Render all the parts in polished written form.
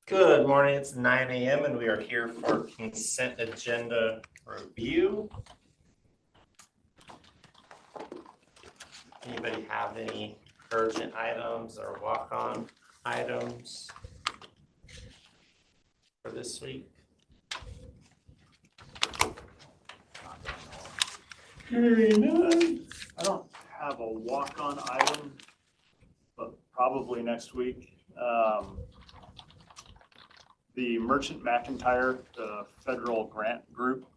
Good morning, it's 9 a.m. and we are here for consent agenda review. Anybody have any urgent items or walk-on items for this week? I don't have a walk-on item, but probably next week. The Merchant McIntyre, the federal grant group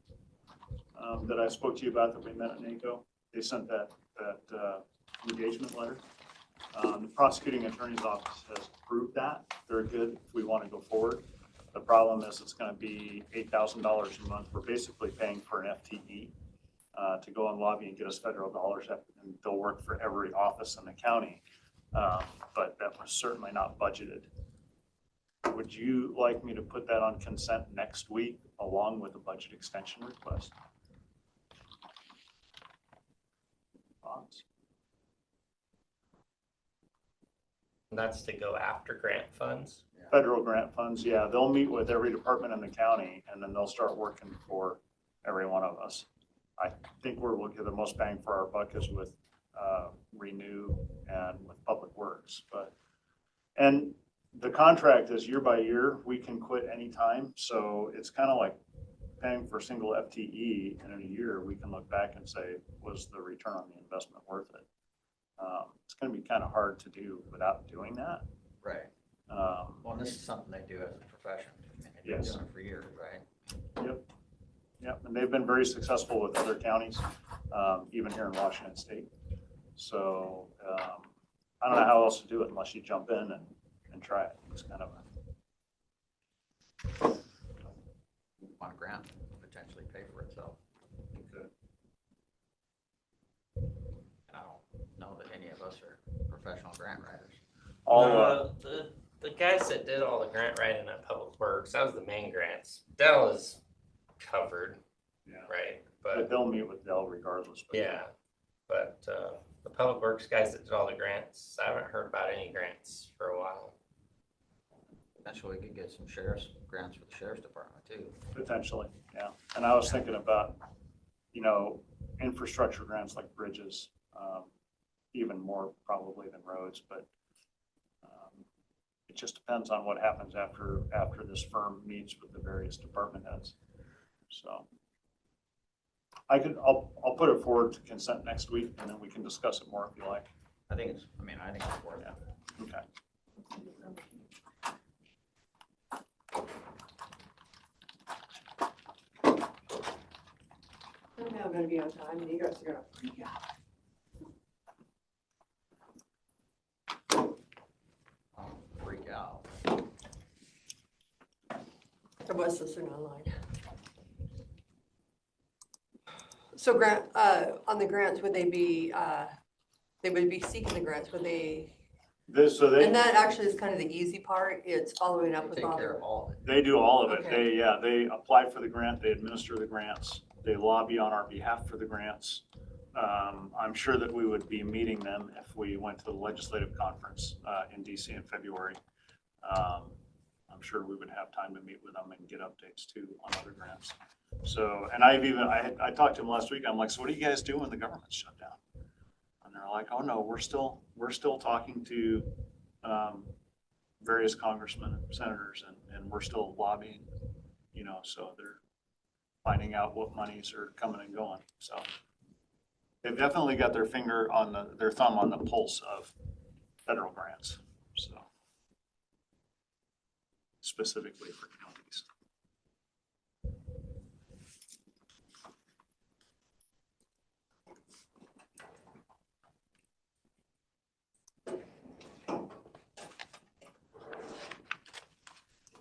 that I spoke to you about that we met at NACO, they sent that engagement letter. The prosecuting attorney's office has approved that. They're good if we want to go forward. The problem is it's going to be $8,000 a month. We're basically paying for an FTE to go and lobby and get us federal dollars, and they'll work for every office in the county. But that was certainly not budgeted. Would you like me to put that on consent next week along with a budget extension request? Thoughts? That's to go after grant funds. Federal grant funds, yeah. They'll meet with every department in the county and then they'll start working for every one of us. I think where we'll get the most bang for our buck is with Renew and with Public Works. And the contract is year by year. We can quit anytime. So it's kind of like paying for a single FTE, and in a year we can look back and say, was the return on the investment worth it? It's going to be kind of hard to do without doing that. Right. Well, this is something they do as a profession. They've been doing it for years, right? Yep. Yep. And they've been very successful with other counties, even here in Washington State. So I don't know how else to do it unless you jump in and try it. It's kind of On a grant, potentially pay for itself. good. I don't know that any of us are professional grant writers. The guys that did all the grant writing at Public Works, that was the main grants. Dell is covered, Yeah. right? But they'll meet with Dell regardless. But the Public Works guys that did all the grants, I haven't heard about any grants for a while. Potentially we could get some sheriff's grants for the sheriff's department too. Potentially, yeah. And I was thinking about, infrastructure grants like bridges, even more probably than roads, but it just depends on what happens after this firm meets with the various department heads. So I'll put it forward to consent next week, and then we can discuss it more if you like. I think it's worth it. Okay. I'm going to be on time, and you guys are going to freak out. Freak out. I was listening online. So on the grants, would they be seeking the grants, would they? And that actually is kind of the easy part. It's following up with Take all care of all of it. They do all of it. Okay. They apply for the grant, they administer the grants, they lobby on our behalf for the grants. I'm sure that we would be meeting them if we went to the legislative conference in DC in February. I'm sure we would have time to meet with them and get updates too on other grants. So, and I talked to them last week. I'm like, so what do you guys do when the government's shut down? And they're like, oh no, we're still talking to various congressmen and senators, and we're still lobbying, so they're finding out what monies are coming and going. So they've definitely got their thumb on the pulse of federal grants. So specifically for counties.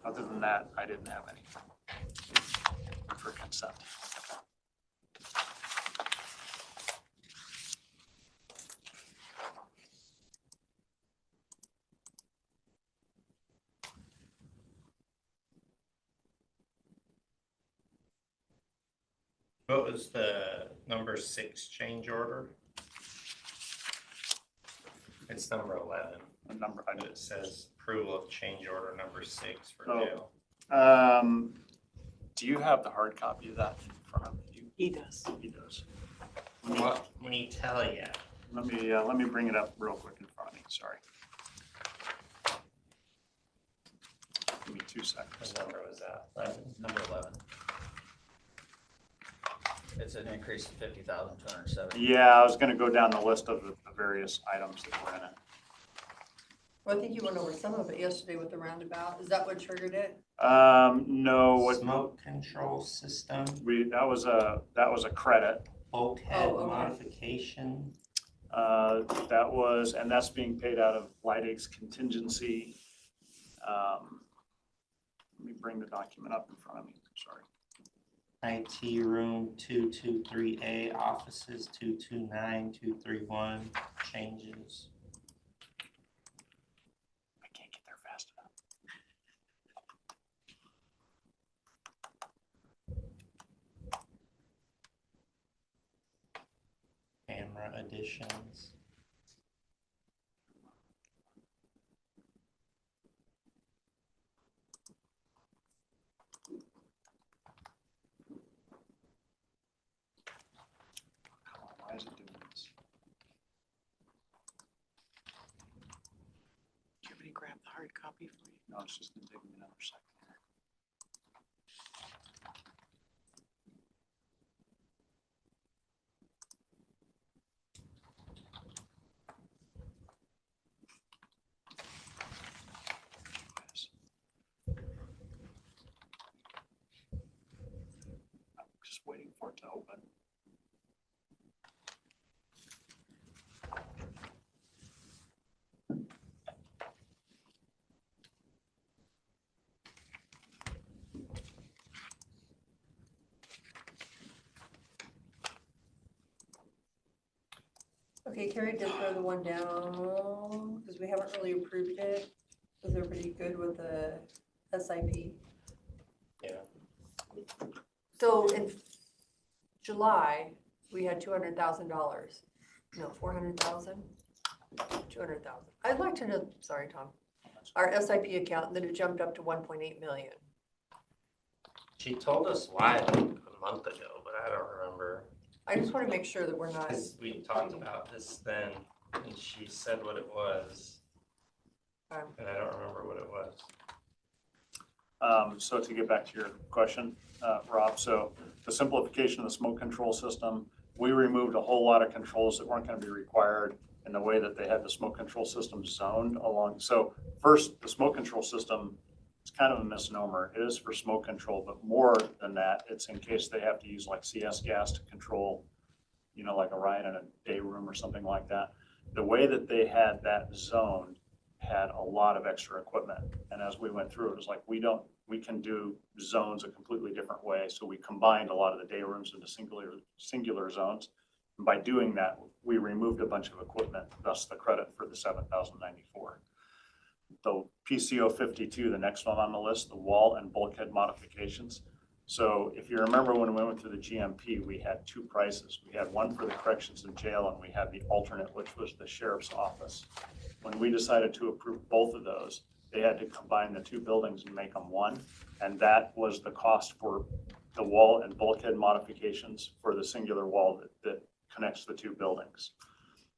Other than that, I didn't have any for consent. What was the number 6 change order? It's number 11. The number, It says approval of change order number 6 for Oh. jail. Do you have the hard copy of that in front of you? He does. He does. What when he tell you? Let me bring it up real quick in front of me, sorry. Give me 2 seconds. What number was that? Number 11. It's an increase of 50,270. Yeah, I was gonna go down the list of the various items that were in it. Well, I think you went over some of it yesterday with the roundabout. Is that what triggered it? No, what Smoke control system, that was a credit. bulkhead Oh, okay. modification. And that's being paid out of Leidig's contingency. Let me bring the document up in front of me, sorry. IT room 223A, offices 229, 231, changes. I can't get there fast enough. Camera additions. Come on, why is it doing this? Do you want me to grab the hard copy for you? No, it's just gonna take me another second. I'm just waiting for it to open. Okay, Carrie did throw the one down because we haven't really approved it. Is everybody good with the SIP? Yeah. So in July, we had $200,000. No, 400,000? 200,000. I'd like to know, sorry, Tom, our SIP account, and then it jumped up to 1.8 million. She told us why like a month ago, but I don't remember. I just want to make sure that we're not, Because we talked about this then, and she said what it was, and I don't remember what it was. So to get back to your question, Rob, so the simplification of the smoke control system, we removed a whole lot of controls that weren't going to be required in the way that they had the smoke control system zoned along. So first, the smoke control system, it's kind of a misnomer. It is for smoke control, but more than that, it's in case they have to use like CS gas to control, like a riot in a day room or something like that. The way that they had that zoned had a lot of extra equipment. And as we went through, it was like, we can do zones a completely different way. So we combined a lot of the day rooms into singular zones. And by doing that, we removed a bunch of equipment, thus the credit for the 7,094. The PCO 52, the next one on the list, the wall and bulkhead modifications. So if you remember when we went through the GMP, we had 2 prices. We had one for the corrections and jail, and we had the alternate, which was the sheriff's office. When we decided to approve both of those, they had to combine the 2 buildings and make them one. And that was the cost for the wall and bulkhead modifications for the singular wall that connects the 2 buildings.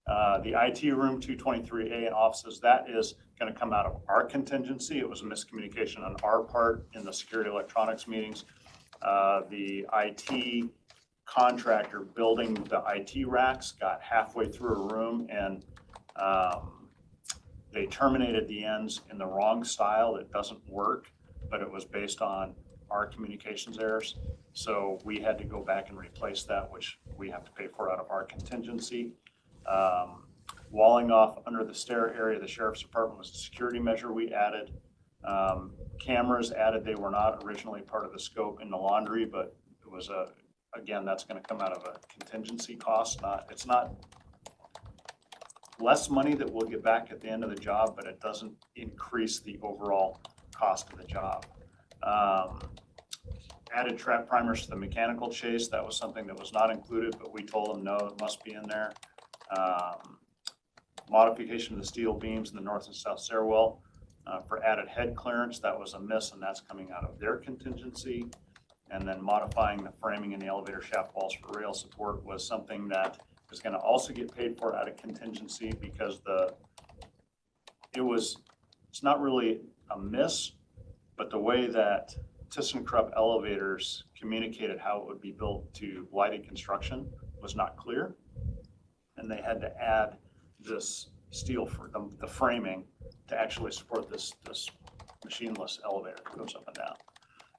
The IT room 223A and offices, that is going to come out of our contingency. It was a miscommunication on our part in the security electronics meetings. The IT contractor building the IT racks got halfway through a room and they terminated the ends in the wrong style. That doesn't work, but it was based on our communications errors. So we had to go back and replace that, which we have to pay for out of our contingency. Walling off under the stair area of the sheriff's department was a security measure we added. Cameras added, they were not originally part of the scope in the laundry, but it was again, that's going to come out of a contingency cost. It's not less money that we'll get back at the end of the job, but it doesn't increase the overall cost of the job. Added trap primers to the mechanical chase. That was something that was not included, but we told them, no, it must be in there. Modification of the steel beams in the north and south stairwell. For added head clearance, that was a miss, and that's coming out of their contingency. And then modifying the framing in the elevator shaft walls for rail support was something that is going to also get paid for out of contingency because it's not really a miss, but the way that ThyssenKrupp elevators communicated how it would be built to lighting construction was not clear. And they had to add this steel for the framing to actually support this machineless elevator that goes up and down.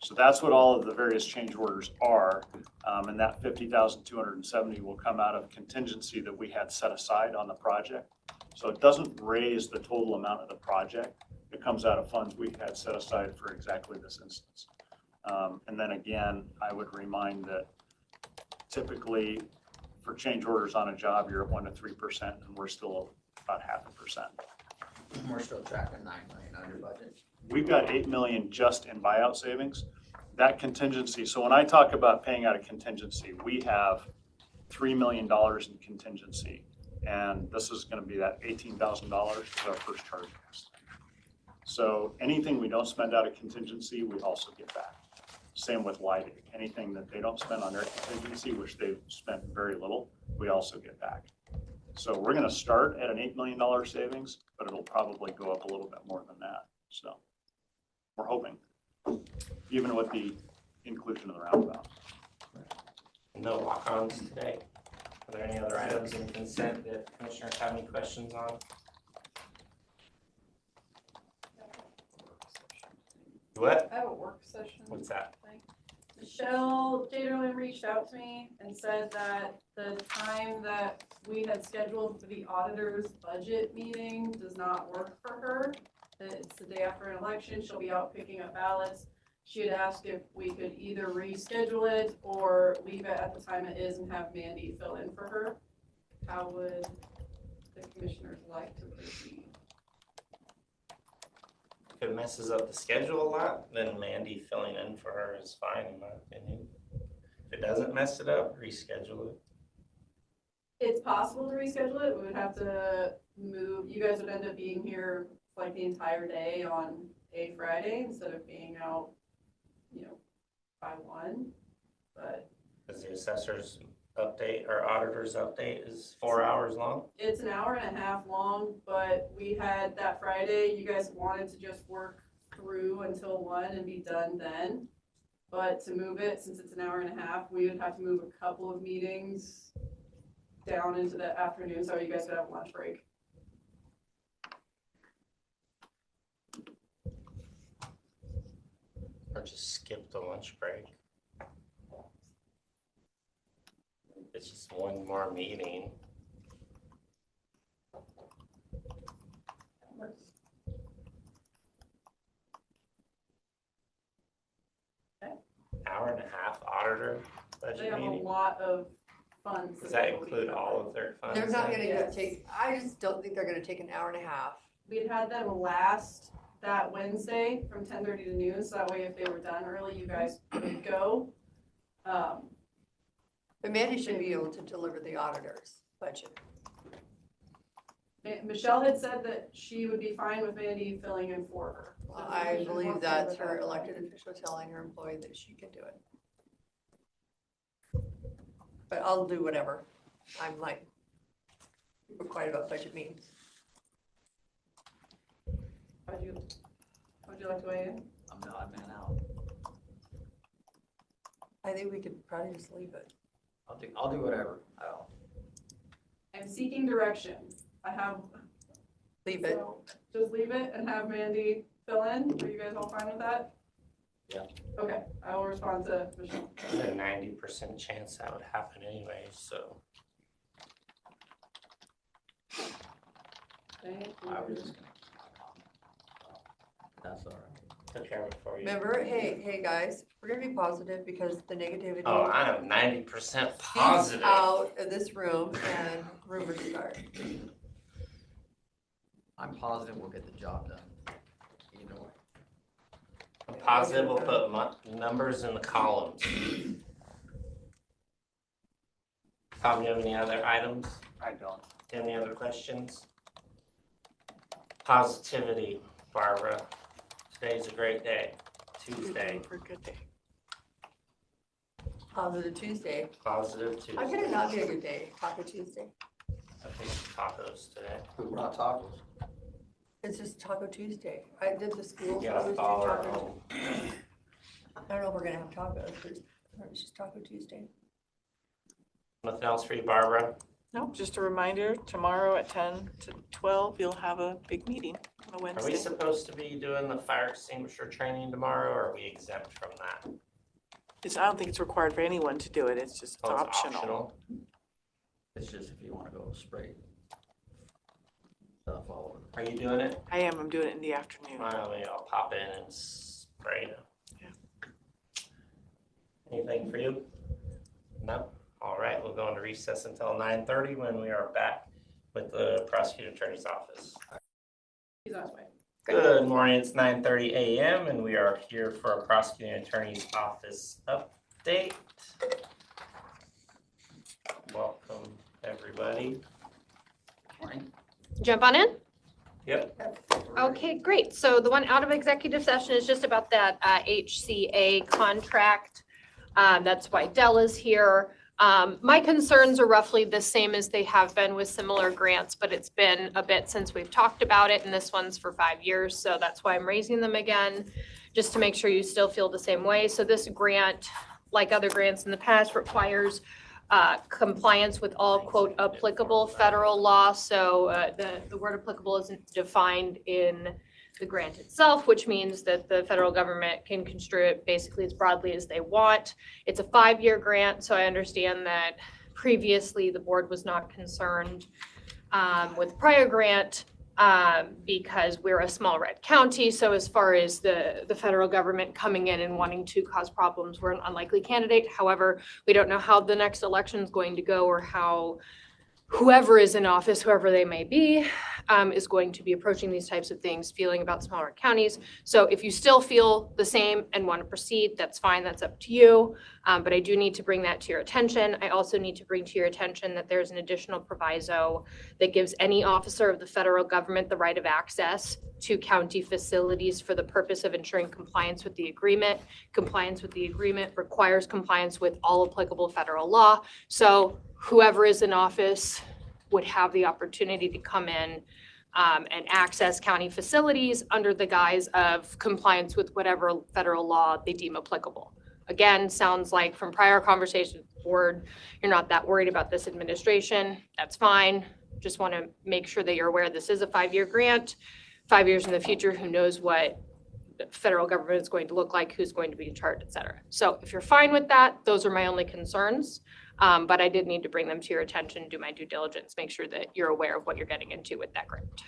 So that's what all of the various change orders are. And that 50,270 will come out of contingency that we had set aside on the project. So it doesn't raise the total amount of the project. It comes out of funds we had set aside for exactly this instance. And then again, I would remind that typically for change orders on a job, you're at 1% to 3%, and we're still about 0.5%. We're still tracking 9 million under budget. We've got 8 million just in buyout savings. That contingency, so when I talk about paying out of contingency, we have $3 million in contingency. And this is going to be that $18,000 is our first charge. So anything we don't spend out of contingency, we also get back. Same with lighting. Anything that they don't spend on their contingency, which they've spent very little, we also get back. So we're going to start at an $8 million savings, but it'll probably go up a little bit more than that. So we're hoping, even with the inclusion of the roundabout. No walk-ons today. Are there any other items in consent that commissioners have any questions on? What? I have a work session. What's that? Michelle Jaderlin reached out to me and said that the time that we had scheduled for the auditor's budget meeting does not work for her. That it's the day after an election. She'll be out picking up ballots. She had asked if we could either reschedule it or leave it at the time it is and have Mandy fill in for her. How would the commissioners like to proceed? If it messes up the schedule a lot, then Mandy filling in for her is fine in my opinion. If it doesn't mess it up, reschedule it. It's possible to reschedule it. We would have to move, you guys would end up being here like the entire day on a Friday instead of being out, by 1, but. Because the assessor's update or auditor's update is 4 hours long. It's an hour and a half long, but we had that Friday, you guys wanted to just work through until 1 and be done then. But to move it, since it's an hour and a half, we would have to move a couple of meetings down into the afternoon, so you guys could have a lunch break. Or just skip the lunch break. It's just one more meeting. Hour and a half auditor They budget have a meeting? lot of funds. Does that include all of their funds? They're not then? gonna Yes. take, I just don't think they're gonna take an hour and a half. We had them last that Wednesday from 10:30 to noon, so that way if they were done early, you guys could go. But Mandy should be able to deliver the auditor's budget. Michelle had said that she would be fine with Mandy filling in for her. So if the I commissioners believe want to that's do her that. elected official telling her employee that she can do it. But I'll do whatever. I'm like, we're quiet about budget meetings. Would you like to weigh in? I'm the odd man out. I think we could probably just leave it. I'll do whatever. I'm seeking direction. I have. Leave it. So just leave it and have Mandy fill in. Are you guys all fine with that? Yeah. Okay, I will respond to Michelle. There's a 90% chance that would happen anyway, so. Thank I was you. just gonna. That's all right. Took care of it for you. Remember, hey guys, we're gonna be positive because the negativity Oh, I am 90% feeds positive. out of this room and rumors start. I'm positive we'll get the job done. Either way. I'm positive we'll put numbers in the columns. Tom, do you have any other items? I don't. Any other questions? Positivity. Barbara. Today's a great day. Tuesday, For a good day. Positive Tuesday. positive Tuesday. How could it not be a good day, Taco Tuesday? I think tacos today. Who brought tacos? It's just Taco Tuesday. I did the school. You so got it a was call or Taco- home. I don't know if we're gonna have tacos, but it's just Taco Tuesday. Nothing else for you, Barbara? No, just a reminder, tomorrow at 10 to 12, you'll have a big meeting on a Are we Wednesday. supposed to be doing the fire extinguisher training tomorrow, or are we exempt from that? I don't think it's required for anyone to do it. It's just Oh, it's optional. It's just if you want to go spray stuff all over. Are you doing it? I'm doing it in the afternoon. Well, maybe I'll pop in and spray them. Yeah. Anything for you? No? All right, we'll go into recess until 9:30 when we are back with the prosecuting attorney's office. He's on his way. Good morning, it's 9:30 a.m. and we are here for a prosecuting attorney's office update. Welcome, everybody. Jump on in? Yep. Okay, great. So the one out of executive session is just about that HCA contract. That's why Dell is here. My concerns are roughly the same as they have been with similar grants, but it's been a bit since we've talked about it, and this one's for 5 years, so that's why I'm raising them again, just to make sure you still feel the same way. So this grant, like other grants in the past, requires compliance with all quote applicable federal law. So the word applicable isn't defined in the grant itself, which means that the federal government can construe it basically as broadly as they want. It's a 5-year grant, so I understand that previously the board was not concerned with prior grant because we're a small red county. So as far as the federal government coming in and wanting to cause problems, we're an unlikely candidate. However, we don't know how the next election is going to go or how whoever is in office, whoever they may be, is going to be approaching these types of things, feeling about smaller counties. So if you still feel the same and want to proceed, that's fine, that's up to you. But I do need to bring that to your attention. I also need to bring to your attention that there's an additional proviso that gives any officer of the federal government the right of access to county facilities for the purpose of ensuring compliance with the agreement. Compliance with the agreement requires compliance with all applicable federal law. So whoever is in office would have the opportunity to come in and access county facilities under the guise of compliance with whatever federal law they deem applicable. Again, sounds like from prior conversations with the board, you're not that worried about this administration. That's fine. Just want to make sure that you're aware this is a 5-year grant. 5 years in the future, who knows what the federal government is going to look like, who's going to be in charge, et cetera. So if you're fine with that, those are my only concerns. But I did need to bring them to your attention, do my due diligence, make sure that you're aware of what you're getting into with that grant.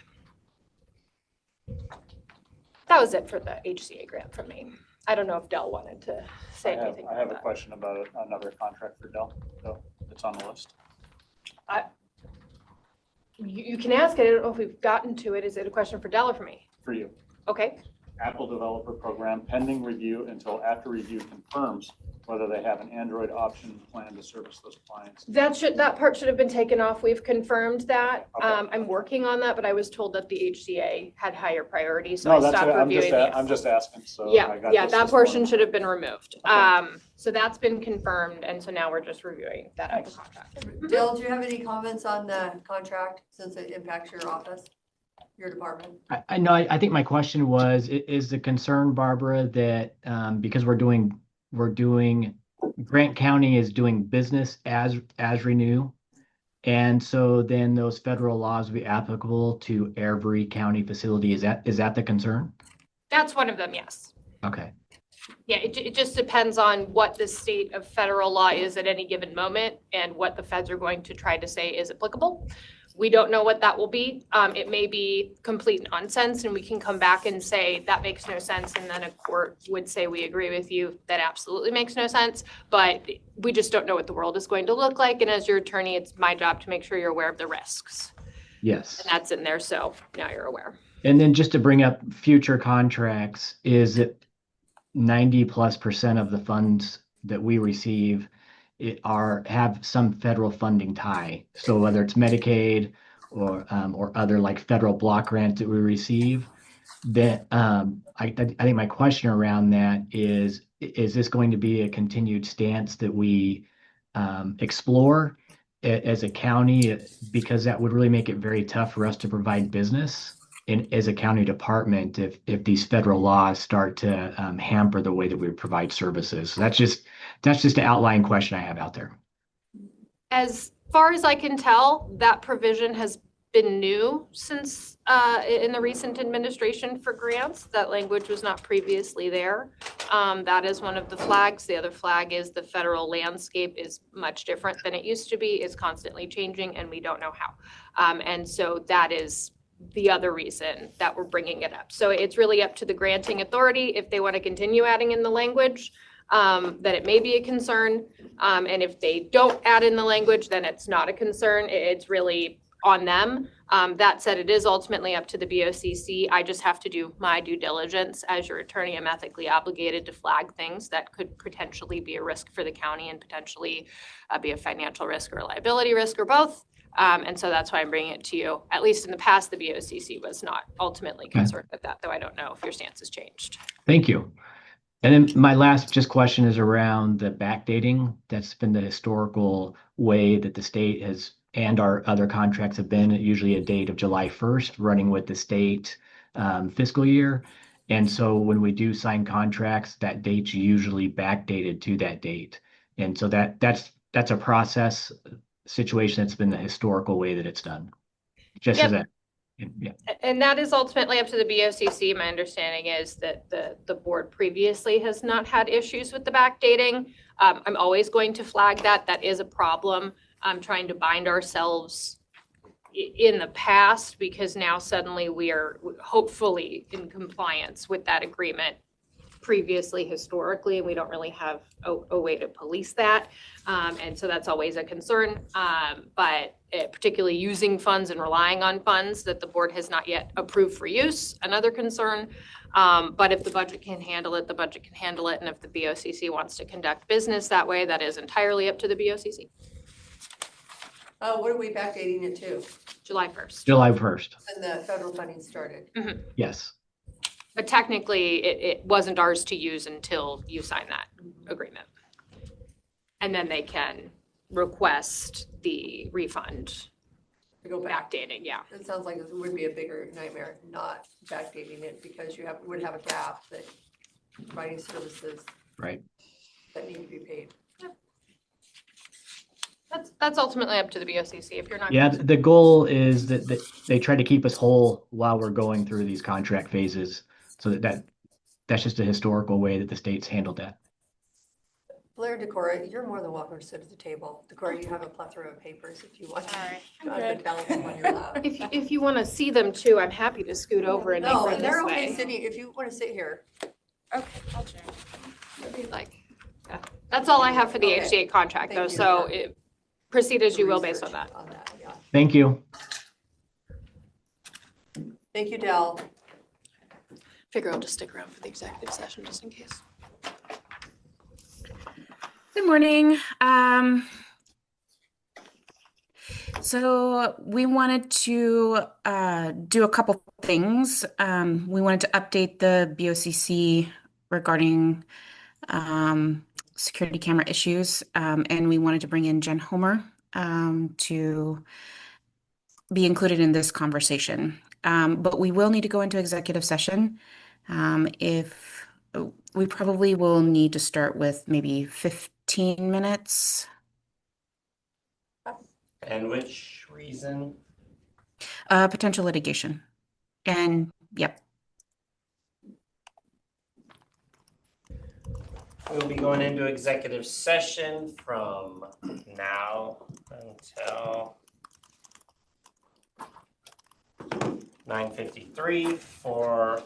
That was it for the HCA grant from me. I don't know if Dell wanted to say anything I have about a that. question about another contract for Dell, so it's on the list. You can ask it. I don't know if we've gotten to it. Is it a question for Dell or for me? For you, Okay. Apple Developer Program pending review until after review confirms whether they have an Android option plan to service those clients. That part should have been taken off. We've confirmed that. Okay. I'm working on that, but I was told that the HCA had higher priority, so No, I that's stopped it. reviewing I'm the. just asking, so I Yeah, got yeah, this that this portion morning. should have been removed. Okay. So that's been confirmed, and so now we're just reviewing that other contract. Dale, do you have any comments on the contract since it impacts your office, your department? I know, I think my question was, is the concern, Barbara, that because we're doing, Grant County is doing business as Renew. And so then those federal laws will be applicable to every county facility. Is that the concern? That's one of them, yes. Okay. Yeah, it just depends on what the state of federal law is at any given moment and what the feds are going to try to say is applicable. We don't know what that will be. It may be complete nonsense and we can come back and say that makes no sense. And then a court would say, we agree with you. That absolutely makes no sense. But we just don't know what the world is going to look like. And as your attorney, it's my job to make sure you're aware of the risks. Yes. And that's in there. So now you're aware. And then just to bring up future contracts, is it 90+% of the funds that we receive have some federal funding tie. So whether it's Medicaid or other like federal block grants that we receive, then I think my question around that is this going to be a continued stance that we explore as a county? Because that would really make it very tough for us to provide business as a county department if these federal laws start to hamper the way that we provide services. So that's just an outline question I have out there. As far as I can tell, that provision has been new since in the recent administration for grants. That language was not previously there. That is one of the flags. The other flag is the federal landscape is much different than it used to be. It's constantly changing, and we don't know how. And so that is the other reason that we're bringing it up. So it's really up to the granting authority if they want to continue adding in the language. That it may be a concern. And if they don't add in the language, then it's not a concern. It's really on them. That said, it is ultimately up to the BOCC. I just have to do my due diligence. As your attorney, I'm ethically obligated to flag things that could potentially be a risk for the county and potentially be a financial risk or a liability risk or both. And so that's why I'm bringing it to you. At least in the past, the BOCC was not ultimately concerned with that, though I don't know if your stance has changed. Thank you. And then my last just question is around the backdating. That's been the historical way that the state has and our other contracts have been, usually a date of July 1st, running with the state fiscal year. And so when we do sign contracts, that date's usually backdated to that date. And so that's a process situation that's been the historical way that it's done. Just Yep. as a yeah. And that is ultimately up to the BOCC. My understanding is that the board previously has not had issues with the backdating. I'm always going to flag that. That is a problem. I'm trying to bind ourselves in the past because now suddenly we are hopefully in compliance with that agreement previously historically, and we don't really have a way to police that. And so that's always a concern. But particularly using funds and relying on funds that the board has not yet approved for use, another concern. But if the budget can handle it, the budget can handle it. And if the BOCC wants to conduct business that way, that is entirely up to the BOCC. What are we backdating it to? July 1st. July 1st. And the federal funding started. Yes. But technically, it wasn't ours to use until you sign that agreement. And then they can request the refund. To go back. Backdating, yeah. It sounds like it would be a bigger nightmare not backdating it because you would have a gap that providing services. Right. That need to be paid. That's ultimately up to the BOCC if you're not. Yeah, the goal is that they try to keep us whole while we're going through these contract phases. So that's just a historical way that the state's handled that. Blair, Decorah, you're more than welcome to sit at the table. Decorah, you have a plethora of papers if you want. All right, to I'm good. balance them on your lap. If you want to see them too, I'm happy to scoot over and make No, them and this they're okay way. sitting, if you want to sit here. Okay, I'll change. If you'd like. Yeah. That's all I have for the Okay. HCA contract though, Thank you. so proceed as you will based Research on that. Yeah. Thank you. Thank you, Del. Figure I'll just stick around for the executive session just in case. Good morning. So we wanted to do a couple things. We wanted to update the BOCC regarding security camera issues, and we wanted to bring in Jen Homer to be included in this conversation. But we will need to go into executive session. If we probably will need to start with maybe 15 minutes. And which reason? Potential litigation. And yep. We'll be going into executive session from now until 9:53 for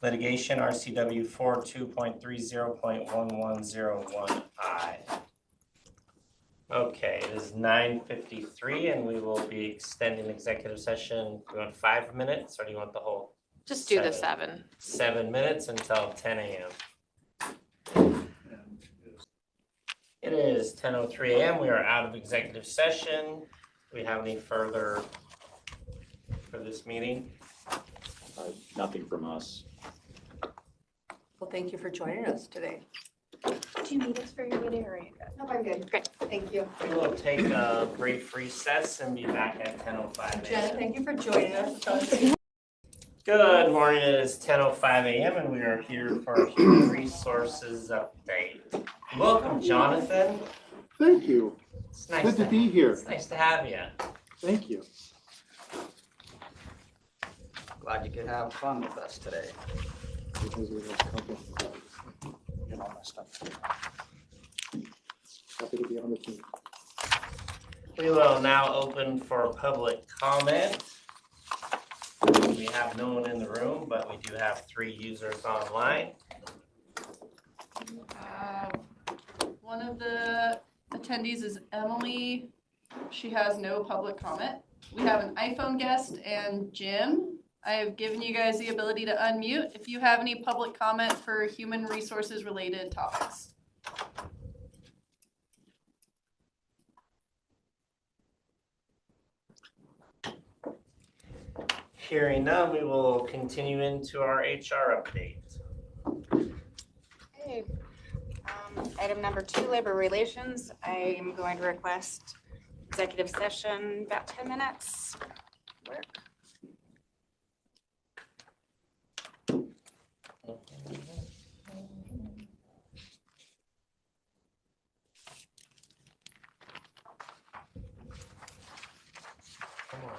litigation RCW 42.30.1101I. Okay, it is 9:53 and we will be extending executive session. Do you want 5 minutes or do you want the whole Just do the 7. 7 minutes until 10 a.m.? It is 10:03 a.m. We are out of executive session. Do we have any further for this meeting? Nothing from us. Well, thank you for joining us today. Do you need us for your meeting or are you good? No, I'm good. Great. Thank you. We will take a brief recess and be back at 10:05 Jen, a.m. thank you for joining us. Good morning, it is 10:05 a.m. and we are here for a Human Resources Update. Welcome, Jonathan. Thank you. It's nice Good to be here. It's nice to have you. Thank you. Glad you could have fun with us today. Because we have a couple of Get all my stuff. happy to be on the team. We will now open for public comment. We have no one in the room, but we do have 3 users online. One of the attendees is Emily. She has no public comment. We have an iPhone guest and Jim. I have given you guys the ability to unmute if you have any public comment for human resources related topics. Hearing none, we will continue into our HR update. Okay. Item number 2, labor relations. I am going to request executive session, about 10 minutes. Work. Come on.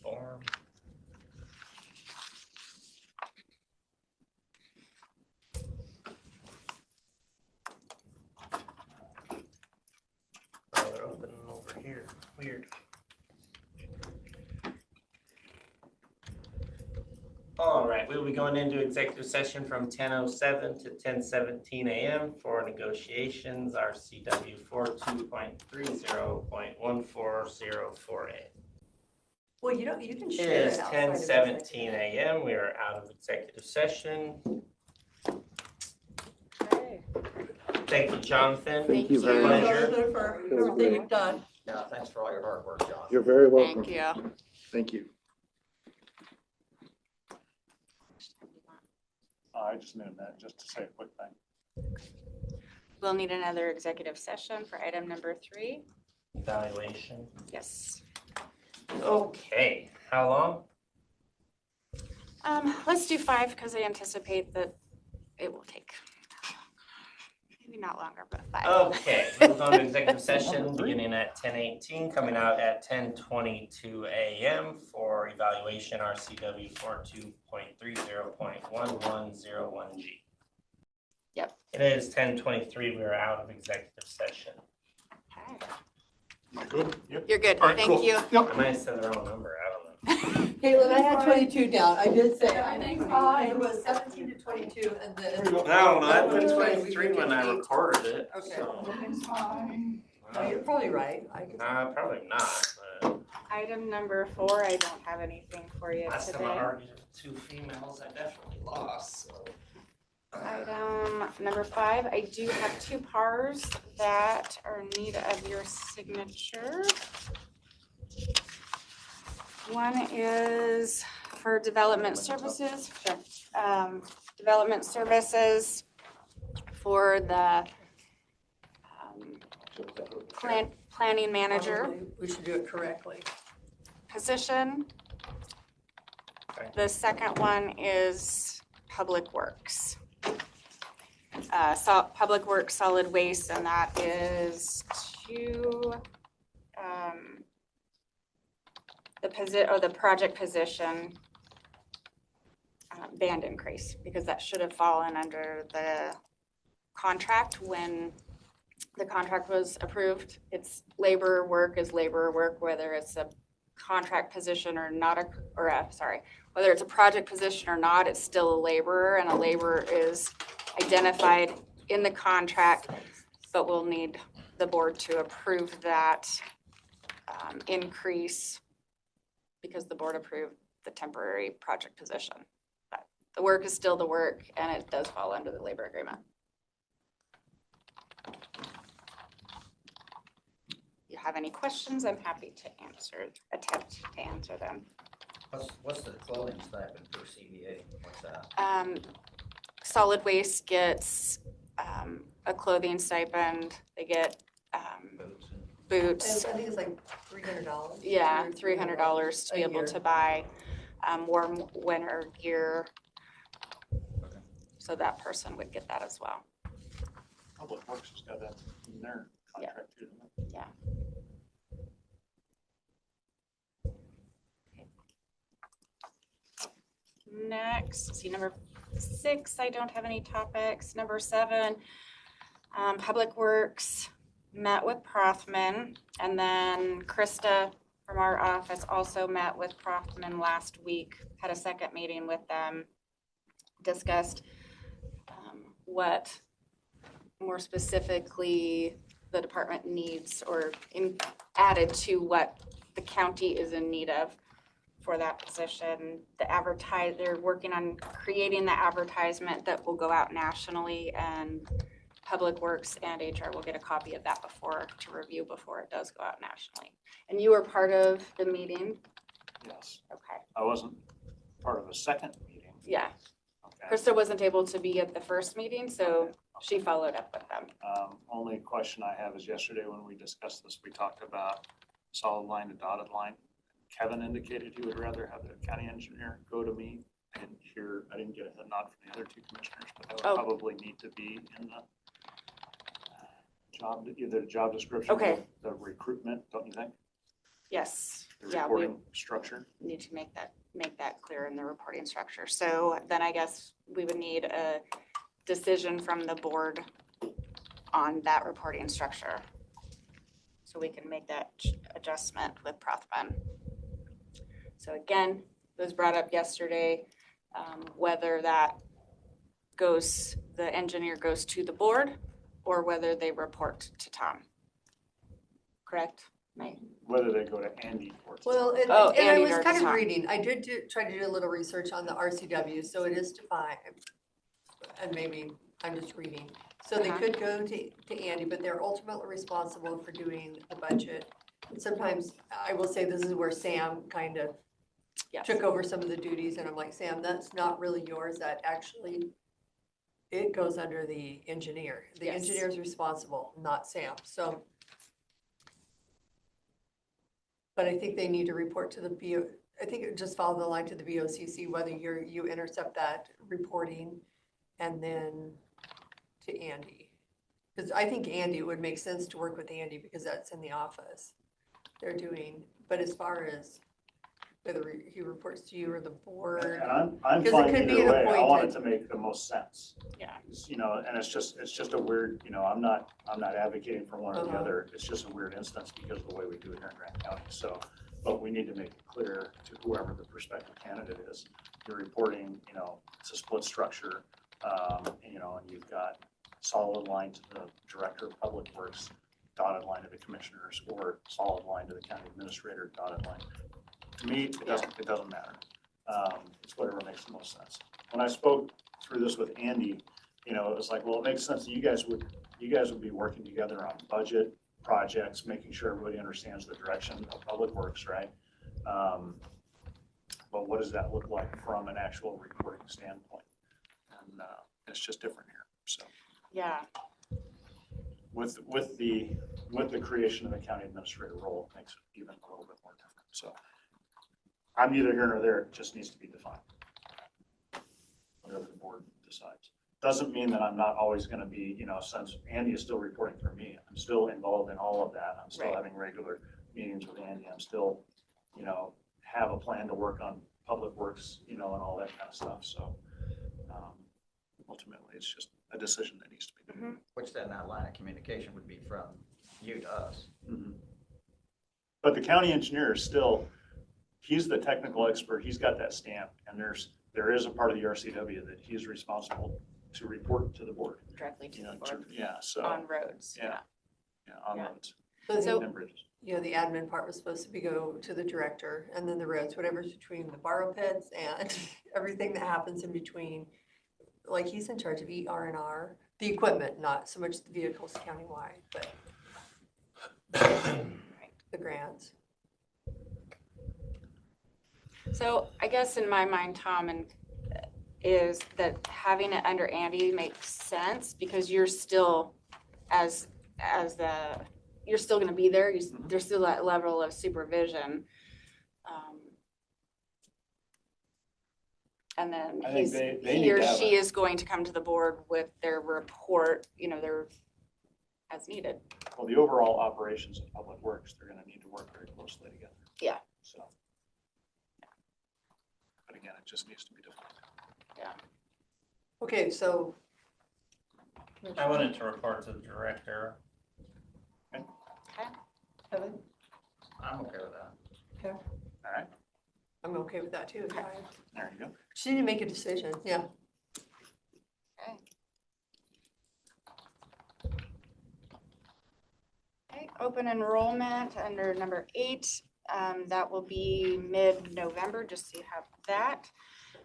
Form. Oh, they're opening over here. Weird. All right, we'll be going into executive session from 10:07 to 10:17 a.m. for negotiations, RCW 42.30.14048. Well, you can It share is it outside of 10:17 a.m. We are out of executive session. Okay. Thank you, Jonathan. Thank you very executive. much. Pleasure. Jonathan, for everything you've done. Yeah, thanks for all your hard work, John. You're very welcome. Thank you. Thank you. I just need a minute just to say a quick thing. We'll need another executive session for item number 3. Evaluation. Yes. Okay, how long? Let's do 5 because I anticipate that it will take maybe not longer, but 5. Okay, we'll go into executive session beginning at 10:18, coming out at 10:22 a.m. for evaluation RCW 42.30.1101G. Yep. It is 10:23, we are out of executive session. Okay. Am I good? Yep. You're good. All right, Thank cool. you. I might have said the wrong number, I don't know. Caitlin, I had 22 down. I did say, I think it was 17 to 22 and There then. you go. I don't know, I put 23 when I recorded it, Okay. so. No, you're probably right. Probably not, but Item number 4, I don't have anything for you last time I today. argued with 2 females, I definitely lost, so. Item number 5, I do have 2 PARs that are in need of your signature. One is for development services, sure. Development services for the planning manager Probably we should do it correctly. position. Okay. The second one is Public Works. Public Works Solid Waste, and that is to the project position band increase, because that should have fallen under the contract when the contract was approved. It's labor work is labor work, whether it's a contract position or not, whether it's a project position or not, it's still a laborer, and a laborer is identified in the contract, but we'll need the board to approve that increase because the board approved the temporary project position. But the work is still the work, and it does fall under the labor agreement. If you have any questions, I'm happy to attempt to answer them. What's the clothing stipend for CBA? What's that? Solid waste gets a clothing stipend. They get Boots and boots. I think it's like $300. Yeah, $300 $300 to be a able year. to buy warm winter gear. Okay. So that person would get that as well. Public Works has got that in their contract too. doesn't it? Next, see number 6, I don't have any topics. Number 7, Public Works met with Prothman, and then Krista from our office also met with Prothman last week, had a second meeting with them, discussed what more specifically the department needs or added to what the county is in need of for that position. They're working on creating the advertisement that will go out nationally, and Public Works and HR will get a copy of that to review before it does go out nationally. And you were part of the meeting? Yes. Okay, I wasn't part of a second meeting. yeah. Okay. Krista wasn't able to be at the first meeting, so she followed up with them. Only question I have is yesterday when we discussed this, we talked about solid line to dotted line. Kevin indicated he would rather have the county engineer go to me. I didn't get a nod from the other 2 commissioners, but that would probably need to be in the either the job description Okay. or the recruitment, don't you think? Yes, The yeah, we reporting structure. need to make that clear in the reporting structure. So then I guess we would need a decision from the board on that reporting structure. So we can make that adjustment with Prothman. So again, it was brought up yesterday, whether the engineer goes to the board or whether they report to Tom. Correct? Right. Whether they go to Andy or. Well, and Oh, I Andy was or kind of Tom. reading, I did try to do a little research on the RCW, so it is defined. And maybe I'm just reading. So they could go to Andy, but they're ultimately responsible for doing the budget. And sometimes, I will say this is where Sam kind of Yes. took over some of the duties, and I'm like, Sam, that's not really yours, that actually, it goes under the engineer. The Yes. engineer's responsible, not Sam, so. But I think they need to report to the I think it just follow the line to the BOCC, whether you intercept that reporting and then to Andy. Because I think Andy, it would make sense to work with Andy because that's in the office. They're doing, but as far as whether he reports to you or the board. And I'm 'Cause it fine could be either an way. I want it appointed. to make the most sense. Yeah. And it's just a weird, I'm not advocating for one or the Uh-huh. other. It's just a weird instance because of the way we do it here in Grant County. So, but we need to make it clear to whoever the prospective candidate is. You're reporting, it's a split structure, and you've got solid line to the director of public works, dotted line to the commissioners, or solid line to the county administrator, dotted line. To me, it doesn't matter. It's whatever makes the most sense. When I spoke through this with Andy, it was like, well, it makes sense that you guys would be working together on budget projects, making sure everybody understands the direction of public works, right? But what does that look like from an actual reporting standpoint? And it's just different here. So Yeah. with the creation of the county administrator role, it makes it even a little bit more different. So I'm neither here nor there. It just needs to be defined. Whatever the board decides. Doesn't mean that I'm not always going to be, since Andy is still reporting through me, I'm still involved in all of that. I'm still Right. having regular meetings with Andy. I'm still, have a plan to work on public works, and all that kind of stuff. So ultimately, it's just a decision that needs to be made. Which then that line of communication would be from you to us. Mhm. But the county engineer is still, he's the technical expert. He's got that stamp, and there is a part of the RCW that he's responsible to report to the board. Directly to the board So, on roads. yeah, on Yeah. roads So, and bridges. the admin part was supposed to go to the director, and then the roads, whatever's between the borrow pits and everything that happens in between. Like, he's in charge of ER&R, the equipment, not so much the vehicles countywide, but the grants. So I guess in my mind, Tom, and is that having it under Andy makes sense because you're still you're still gonna be there. There's still that level of supervision. And then I think they he or need to have she is going to come to the board with their report, their as needed. Well, the overall operations of Public Works, they're gonna need to work very closely together. Yeah. So. But again, it just needs to be defined. Okay, so. I wanted to report to the director. Kevin? I'm okay with that. All right, I'm okay with that too. there you go. Just need to make a decision, yeah. Okay, open enrollment under number 8. That will be mid-November, just so you have that,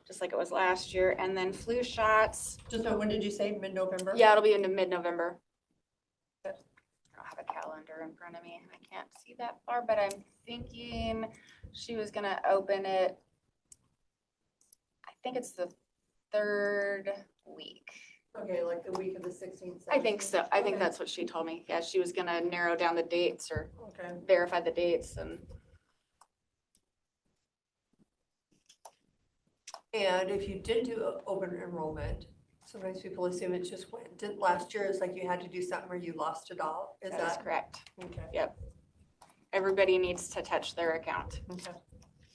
just like it was last year. And then flu shots. Just when did you say, mid-November? Yeah, it'll be into mid-November. I don't have a calendar in front of me. I can't see that far, but I'm thinking she was gonna open it. I think it's the 3rd week. Okay, like the week of the 16th. I think so. I think Okay. that's what she told me. Yeah, she was gonna narrow down the dates or Okay. verify the dates and. And if you did do open enrollment, sometimes people assume it just went. Didn't last year, it's like you had to do something where you lost it all. Is That is that? correct. Okay. Everybody needs to touch their account. Okay.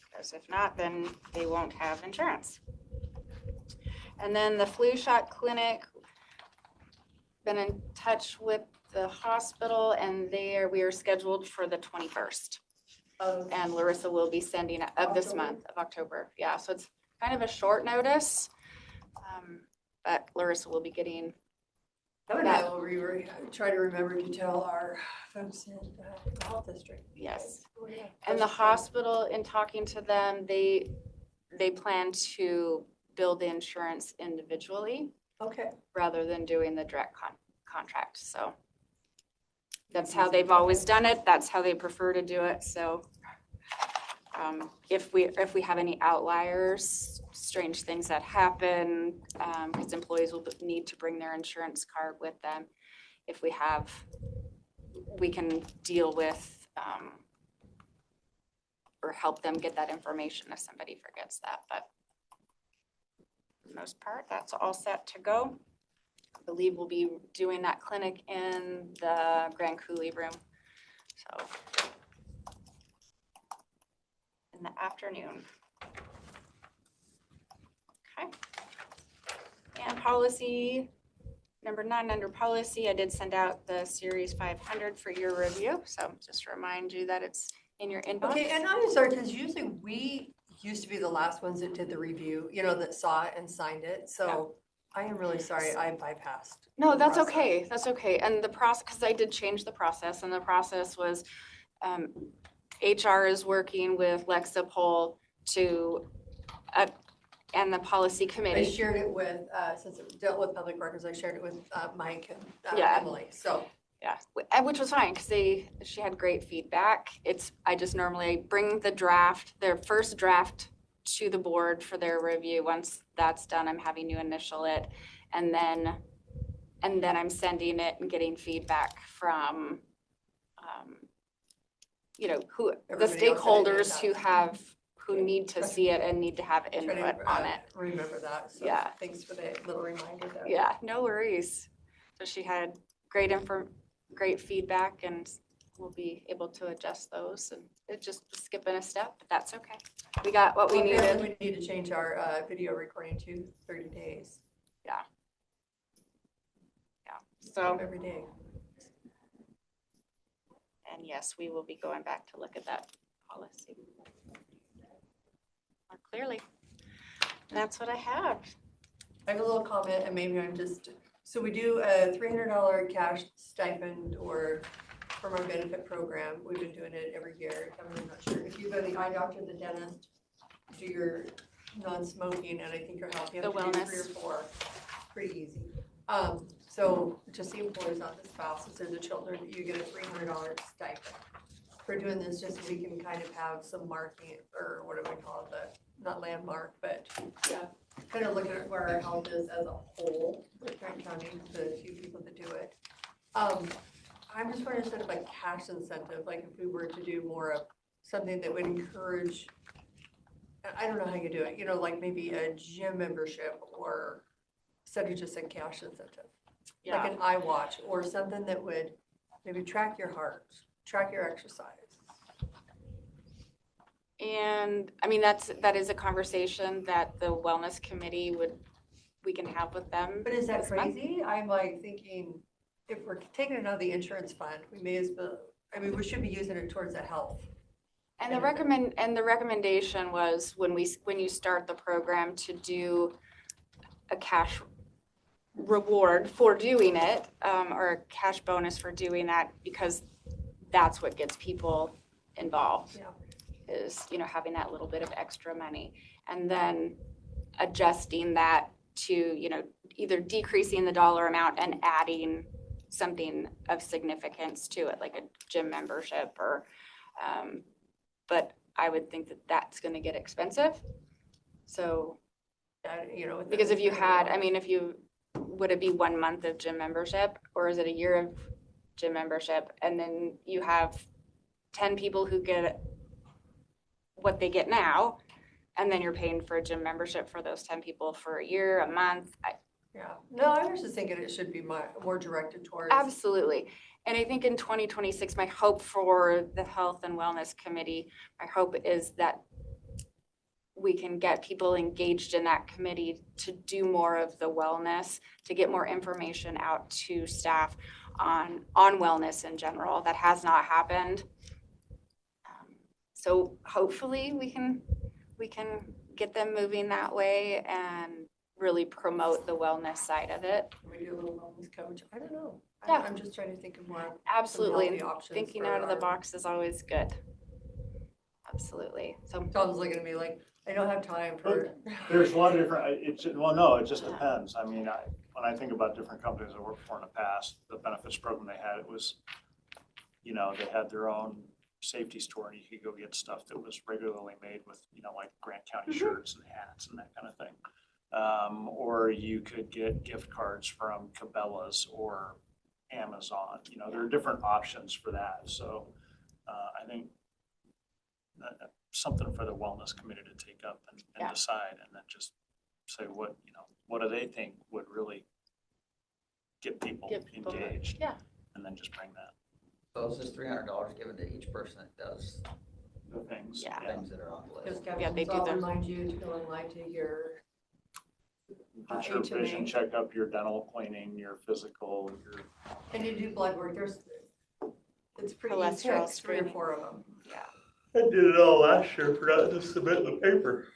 Because if not, then they won't have insurance. And then the flu shot clinic, been in touch with the hospital and we are scheduled for the 21st. And Larissa will be sending it of this month of October. Yeah, so it's kind of a short notice. But Larissa will be getting. Kevin and I will try to remember to tell our folks in the health district. Yes. Oh, yeah. And the hospital, in talking to them, they plan to build the insurance individually Okay. rather than doing the direct contract. So that's how they've always done it. That's how they prefer to do it. So if we have any outliers, strange things that happen, because employees will need to bring their insurance card with them. If we can deal with or help them get that information if somebody forgets that. But for the most part, that's all set to go. I believe we'll be doing that clinic in the Grand Coulee room. So in the afternoon. Okay. And policy number 9 under policy, I did send out the Series 500 for your review. So just to remind you that it's in your inbox. Okay, and I'm sorry, because usually we used to be the last ones that did the review, that saw it and signed it. So I am really sorry, I bypassed. No, the that's process. okay. That's okay. And the process, because I did change the process, and the process was HR is working with Lexapol to, and the policy I committee. shared it with, since it dealt with public records, I shared it with Mike and Yeah. Emily, so. Yeah, which was fine because she had great feedback. I just normally bring their first draft to the board for their review. Once that's done, I'm having you initial it, and then I'm sending it and getting feedback from, who the Everybody else stakeholders who Okay. need to see it and need to have Try to, input on it. Remember that, so Yeah. thanks for the little reminder there. Yeah, no worries. So she had great feedback, and we'll be able to adjust those, and it just skipping a step, but that's okay. We got what we needed. We need to change our video recording to 30 days. So, Every day. and yes, we will be going back to look at that policy more clearly. And that's what I have. I have a little comment, and maybe so we do a $300 cash stipend from our benefit program. We've been doing it every year. I'm not sure if you go to the eye doctor, the dentist, do your non-smoking, and I think your health, you have The to do wellness. 3 or 4, pretty easy. So just the employees, not the spouses or the children, you get a $300 stipend. we're doing this just so we can kind of have some marking, or what do we call it, not landmark, but Yeah. kind of looking at where our health is as a whole, with Grant County, the few people that do it. I'm just wondering, instead of a cash incentive, like if we were to do more of something that would encourage, I don't know how you do it, like maybe a gym membership, or instead of just a cash incentive. Like an iWatch, or something that would maybe track your heart, track your exercise. And I mean, that is a conversation that the wellness committee we can have with them. But is that this month. crazy? I'm like thinking, if we're taking it out of the insurance fund, we may as well, we should be using it towards the health. And the recommendation was when you start the program to do a cash reward for doing it, or a cash bonus for doing that, because that's what gets people involved. Yeah. Is, having that little bit of extra money, and then adjusting that to, either decreasing the dollar amount and adding something of significance to it, like a gym membership or, but I would think that that's going to get expensive. So, because if you had, would it be 1 month of gym membership, or is it a year of gym membership? And then you have 10 people who get what they get now, and then you're paying for a gym membership for those 10 people for a year, a month. Yeah, no, I was just thinking it should be more directed towards. Absolutely. And I think in 2026, my hope for the Health and Wellness Committee, my hope is that we can get people engaged in that committee to do more of the wellness, to get more information out to staff on wellness in general. That has not happened. So hopefully we can get them moving that way and really promote the wellness side of it. We do a little wellness coach. I don't know. Yeah. I'm just trying to think of more. Absolutely. healthy options Thinking for out of the our- box is always good. Absolutely. So Tom's looking at me like, I don't have time for. There's a lot of different, it just depends. When I think about different companies I worked for in the past, the benefits program they had, it was, they had their own safety store, and you could go get stuff that was regularly made with, like Grant County shirts and hats and that kind of thing. Or you could get gift cards from Cabela's or Amazon. There are different options for that. So I think something for the wellness committee to take up and decide, and then just say what do they think would really get people engaged. Yeah. And then just bring that. So it's just $300 given to each person that does The things. Yeah. things that are on the list. Just Yeah, they do I'll the- remind you to go online to your. Get your HMA. vision checkup, your dental cleaning, your physical, your. And you do blood work. It's pretty Cholesterol easy, 3 or screening. 4 of them. I did it all last year, forgot to submit the paper.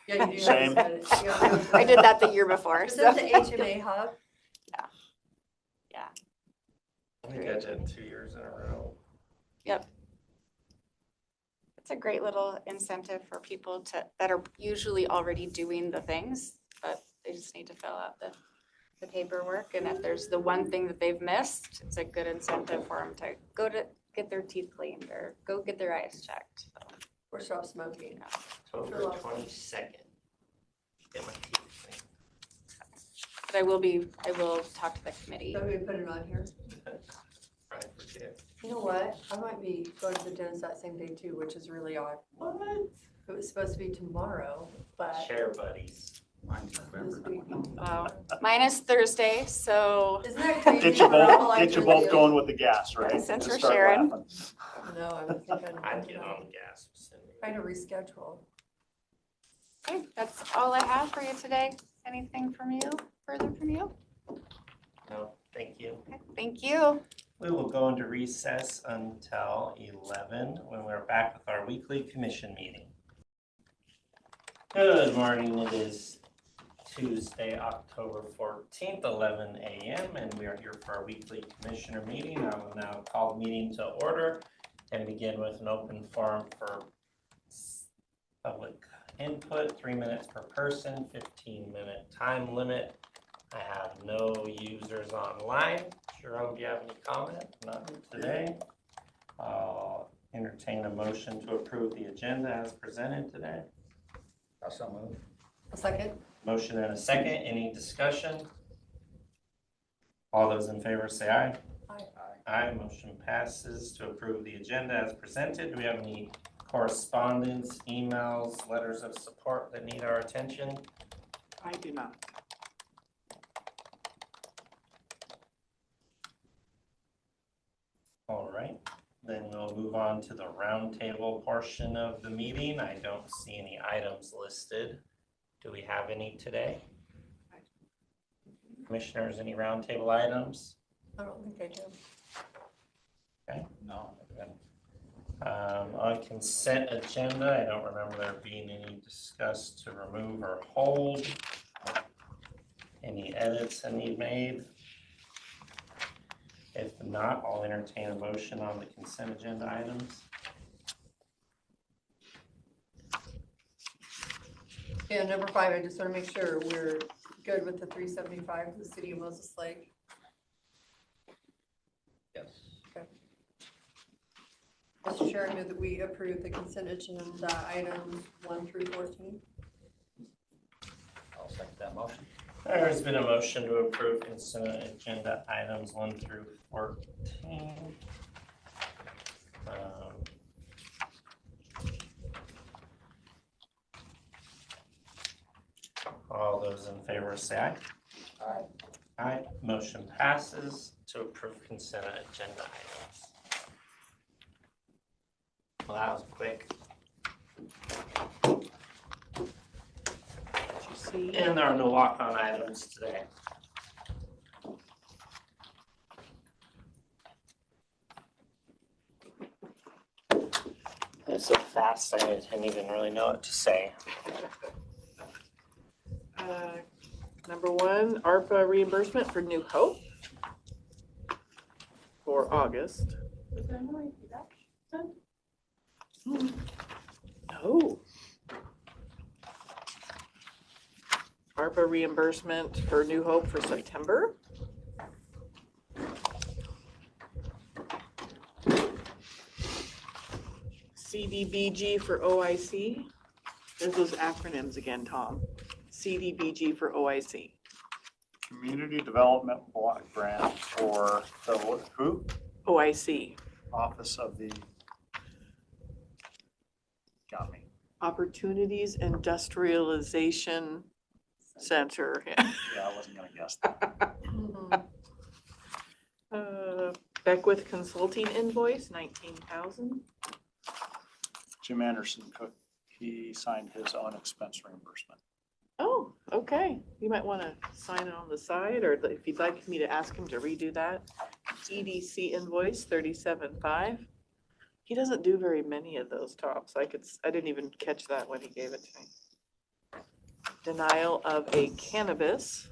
Yeah, you do. Same. I did that the year before. Is So that the HMA hub? I think I did 2 years in a row. it's a great little incentive for people that are usually already doing the things, but they just need to fill out the paperwork. And if there's the one thing that they've missed, it's a good incentive for them to go to get their teeth cleaned or go get their eyes checked. So, Or stop smoking. October 22nd. Get my teeth cleaned. but I will talk to the committee. So we put it on here. Right, forget. You know what? I might be going to the dentist that same day too, which is really odd. What? It was supposed to be tomorrow, but Share buddies. Mine's this November. week. Wow. Mine is Thursday, so Isn't that crazy? Get you We're all like get you doing both it. going with the gas, right? Since Just we're start sharing. laughing. No, I was thinking. I'd get on the gas. Trying to reschedule. okay, that's all I have for you today. Anything further from you? No, thank you. Okay, thank you. We will go into recess until 11 when we're back with our weekly commission meeting. Good morning. It is Tuesday, October 14th, 11 a.m. and we are here for our weekly commissioner meeting. I will now call the meeting to order and begin with an open forum for public input, 3 minutes per person, 15-minute time limit. I have no users online. Jerome, do you have any comment? None today. entertain a motion to approve the agenda as presented today. Also move. A second? Motion and a second. Any discussion? All those in favor say aye. Aye. Aye. Motion passes to approve the agenda as presented. Do we have any correspondence, emails, letters of support that need our attention? I do not. All right, then we'll move on to the roundtable portion of the meeting. I don't see any items listed. Do we have any today? Commissioners, any roundtable items? I don't think I do. Okay. No. On consent agenda, I don't remember there being any discussed to remove or hold. Any edits that need made? If not, I'll entertain a motion on the consent agenda items. Yeah, number 5, I just want to make sure we're good with the 375 for the city of Moses Lake. Yes. Mr. Chair, I move that we approve the consent agenda items 1 through 14. I'll second that motion. There's been a motion to approve consent agenda items 1 through 14. All those in favor say aye. Aye. Aye. Motion passes to approve consent agenda items. Well, that was quick. And there are no walk-on items today. It's so fast, I didn't even really know what to say. Number 1, ARPA reimbursement for New Hope for August. Was there no reduction? No. ARPA reimbursement for New Hope for September. CDBG for OIC. There's those acronyms again, Tom. CDBG for OIC. Community Development Block Grant for the who? OIC. Office of the, got me. Opportunities Industrialization Center. Yeah, I wasn't gonna guess that. Beckwith Consulting invoice, 19,000. Jim Anderson Cook, he signed his own expense reimbursement. Oh, okay. You might want to sign it on the side, or if you'd like me to ask him to redo that. EDC invoice 37.5. He doesn't do very many of those tops. I didn't even catch that when he gave it to me. Denial of a cannabis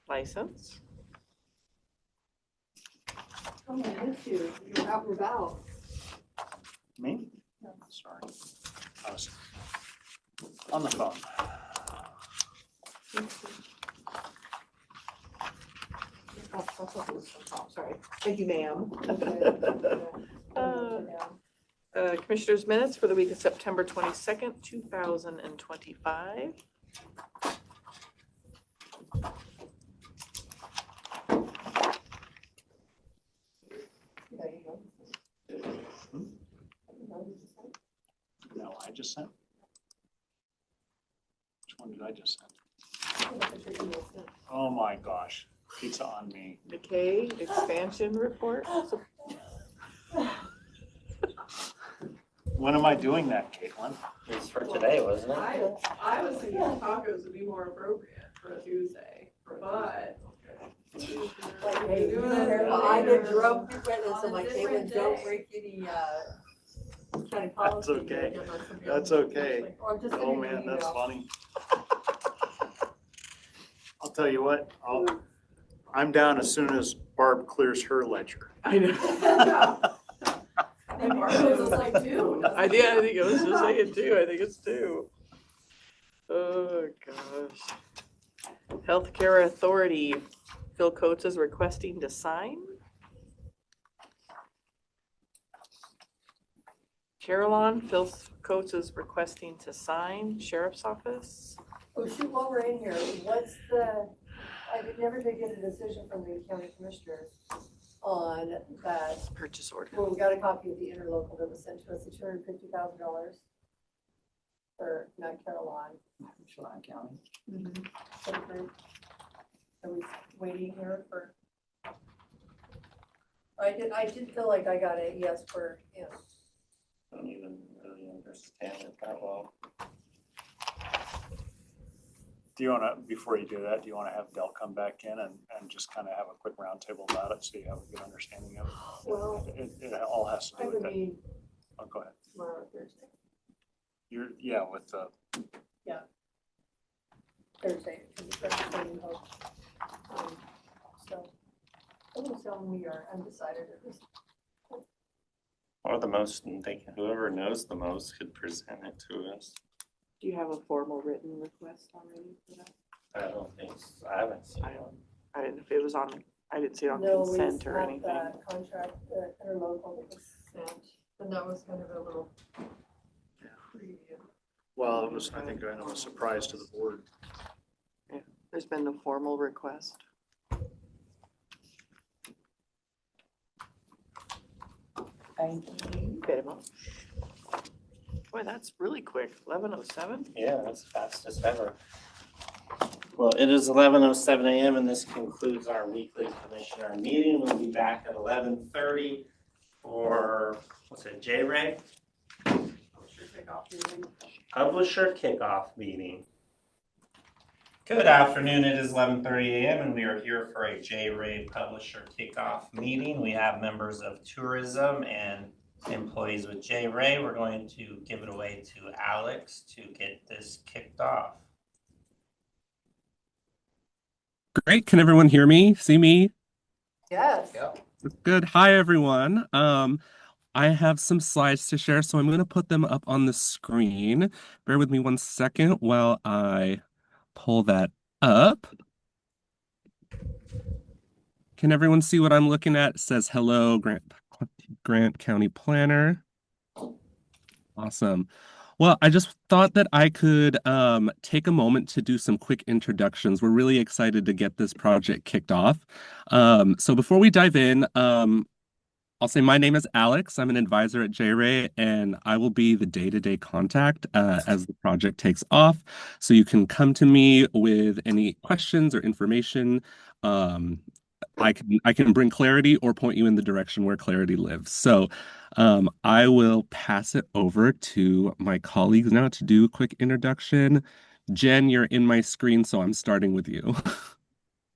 license. Oh, I missed you. You're out and about. Me? Sorry. I was on the phone. Sorry. Thank you, ma'am. Commissioners' minutes for the week of September 22nd, 2025. No, I just sent. Which one did I just send? Oh my gosh, pizza on me. McKay expansion report. When am I doing that, Caitlin? It's for today, wasn't it? I was thinking tacos would be more appropriate for a Tuesday, but. I did drum witness, so my Caitlin, don't break any kind of policy. That's okay. That's okay. Oh man, that's funny. I'll tell you what, I'm down as soon as Barb clears her ledger. I know. I think Marcos is like 2. I think it was just like it too. I think it's 2. Oh, gosh. Healthcare Authority, Phil Coates is requesting to sign. Carillon, Phil Coates is requesting to sign, Sheriff's Office. Oh, shoot, while we're in here, what's the, never did get a decision from the county commissioners on that. Purchase order. Well, we got a copy of the interlocal that was sent to us, the $250,000 for Mount Carolina. Chelan County. Are we waiting here for? I did feel like I got a yes for, you know. I don't even really understand it that well. Do you want to, before you do that, do you want to have Dell come back in and just kind of have a quick roundtable about it so you have a good understanding of it? Well, It all has to I do with would that. be Oh, go ahead. tomorrow, Thursday. Yeah, with the, Thursday, to be representing both. So, someone's telling me you're undecided at this. Or the most, whoever knows the most could present it to us. Do you have a formal written request already for that? I don't think, I haven't seen I one. don't, I didn't, if it was on, I didn't see it on No, we consent or have anything. that contract, the interlocal that was sent, and that was kind of a little preview. well, it was, I think, kind of a surprise to the board. There's been no formal request. Thank you. Very much. Boy, that's really quick. 11:07. Yeah, that's fastest ever. Well, it is 11:07 a.m. and this concludes our weekly commissioner meeting. We'll be back at 11:30 for, what's it, J-Ray? Publisher kickoff meeting. Good afternoon, it is 11:30 a.m. and we are here for a J-Ray Publisher kickoff meeting. We have members of tourism and employees with J-Ray. We're going to give it away to Alex to get this kicked off. Great. Can everyone hear me? See me? Yes. Good. Hi, everyone. I have some slides to share, so I'm going to put them up on the screen. Bear with me one second while I pull that up. Can everyone see what I'm looking at? It says, hello, Grant County Planner. Awesome. Well, I just thought that I could take a moment to do some quick introductions. We're really excited to get this project kicked off. So before we dive in, I'll say my name is Alex. I'm an advisor at JRay, and I will be the day-to-day contact as the project takes off. So you can come to me with any questions or information. I can bring clarity or point you in the direction where clarity lives. So I will pass it over to my colleagues now to do a quick introduction. Jen, you're in my screen, so I'm starting with you.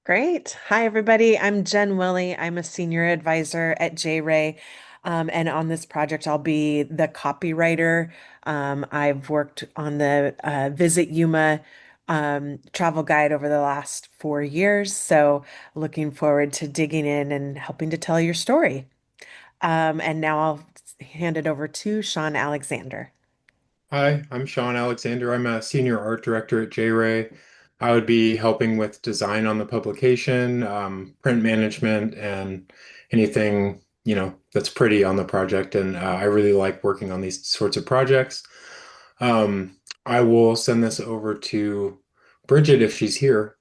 Great. Hi, everybody. I'm Jen Willie. I'm a senior advisor at JRay. And on this project, I'll be the copywriter. I've worked on the Visit Yuma travel guide over the last 4 years. So looking forward to digging in and helping to tell your story. And now I'll hand it over to Sean Alexander. Hi, I'm Sean Alexander. I'm a senior art director at JRay. I would be helping with design on the publication, print management, and anything, that's pretty on the project. And I really like working on these sorts of projects. I will send this over to Bridget if she's here.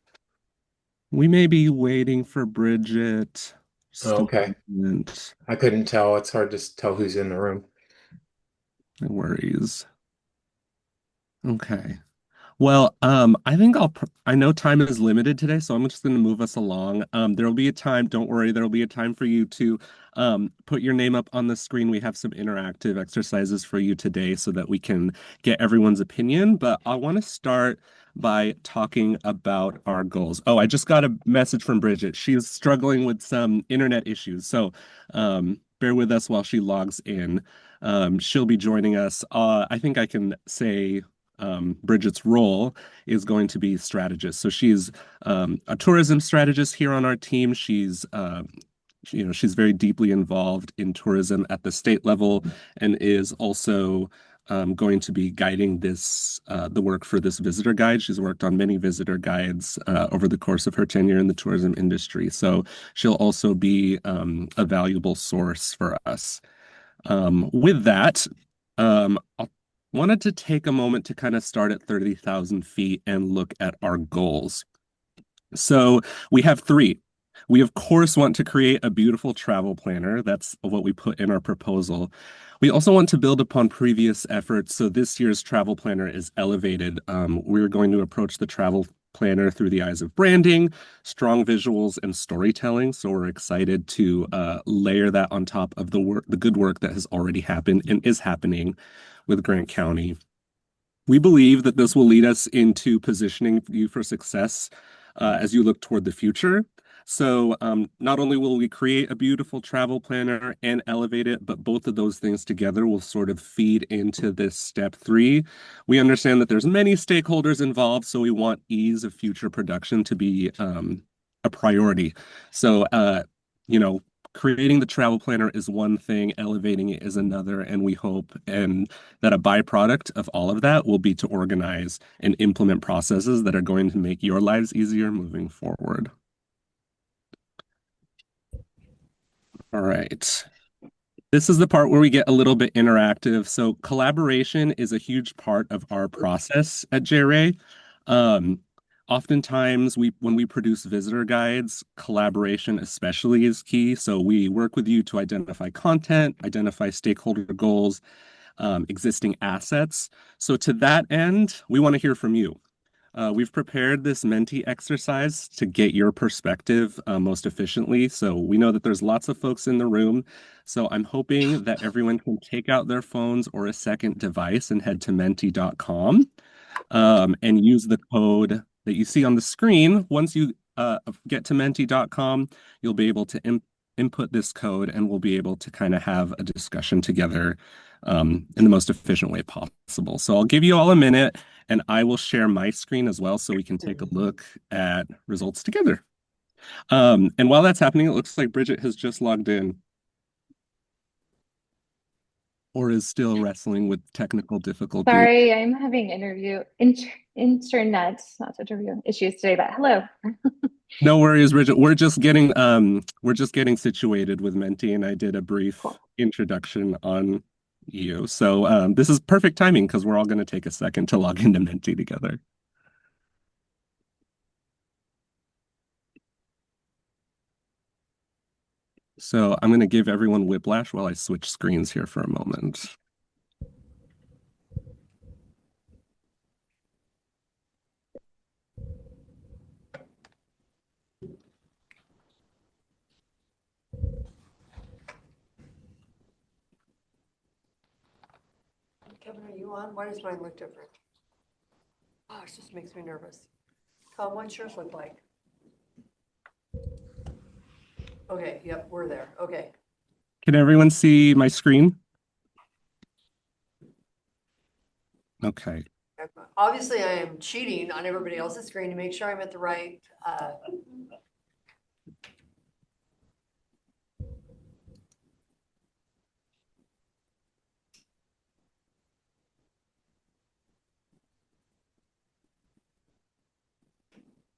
We may be waiting for Bridget. Oh, okay. I couldn't tell. It's hard to tell who's in the room. No worries. Okay. Well, I think I know time is limited today, so I'm just going to move us along. There will be a time, don't worry, there will be a time for you to put your name up on the screen. We have some interactive exercises for you today so that we can get everyone's opinion. But I want to start by talking about our goals. Oh, I just got a message from Bridget. She's struggling with some internet issues, so bear with us while she logs in. She'll be joining us. I think I can say Bridget's role is going to be strategist. So she's a tourism strategist here on our team. She's she's very deeply involved in tourism at the state level and is also going to be guiding the work for this visitor guide. She's worked on many visitor guides over the course of her tenure in the tourism industry. So she'll also be a valuable source for us. With that, I wanted to take a moment to kind of start at 30,000 feet and look at our goals. So we have three. We, of course, want to create a beautiful travel planner. That's what we put in our proposal. We also want to build upon previous efforts. So this year's travel planner is elevated. We're going to approach the travel planner through the eyes of branding, strong visuals, and storytelling. So we're excited to layer that on top of the good work that has already happened and is happening with Grant County. We believe that this will lead us into positioning you for success as you look toward the future. So not only will we create a beautiful travel planner and elevate it, but both of those things together will sort of feed into this step 3. We understand that there's many stakeholders involved, so we want ease of future production to be a priority. So, you know, creating the travel planner is one thing, elevating it is another, and we hope that a byproduct of all of that will be to organize and implement processes that are going to make your lives easier moving forward. All right. This is the part where we get a little bit interactive. So collaboration is a huge part of our process at JRA. Oftentimes, when we produce visitor guides, collaboration especially is key. So we work with you to identify content, identify stakeholder goals, existing assets. So to that end, we want to hear from you. We've prepared this Menti exercise to get your perspective most efficiently. So we know that there's lots of folks in the room. So I'm hoping that everyone can take out their phones or a second device and head to menti.com and use the code that you see on the screen. Once you get to menti.com, you'll be able to input this code and we'll be able to kind of have a discussion together in the most efficient way possible. So I'll give you all a minute and I will share my screen as well so we can take a look at results together. And while that's happening, it looks like Bridget has just logged in or is still wrestling with technical difficulty. Sorry, I'm having internet, not interview issues today, but hello. No worries, Bridget. We're just getting situated with Menti, and I did a brief introduction on you. So this is perfect timing because we're all going to take a second to log into Menti together. So I'm going to give everyone whiplash while I switch screens here for a moment. Kevin, are you on? Why does mine look different? Oh, it just makes me nervous. Tom, what's yours look like? Okay, yep, we're there. Okay. Can everyone see my screen? Okay. Obviously, I am cheating on everybody else's screen to make sure I'm at the right.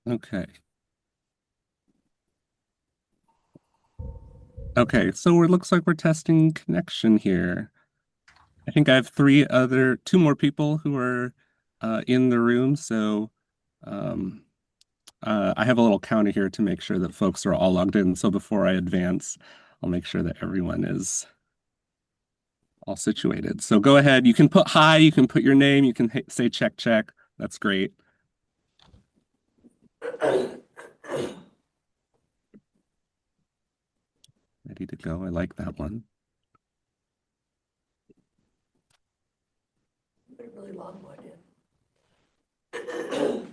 Okay. Okay, so it looks like we're testing connection here. I think I have two more people who are in the room. So I have a little counter here to make sure that folks are all logged in. So before I advance, I'll make sure that everyone is all situated. So go ahead. You can put hi, you can put your name, you can say check, check. That's great. Ready to go. I like that one. Put a really long one in.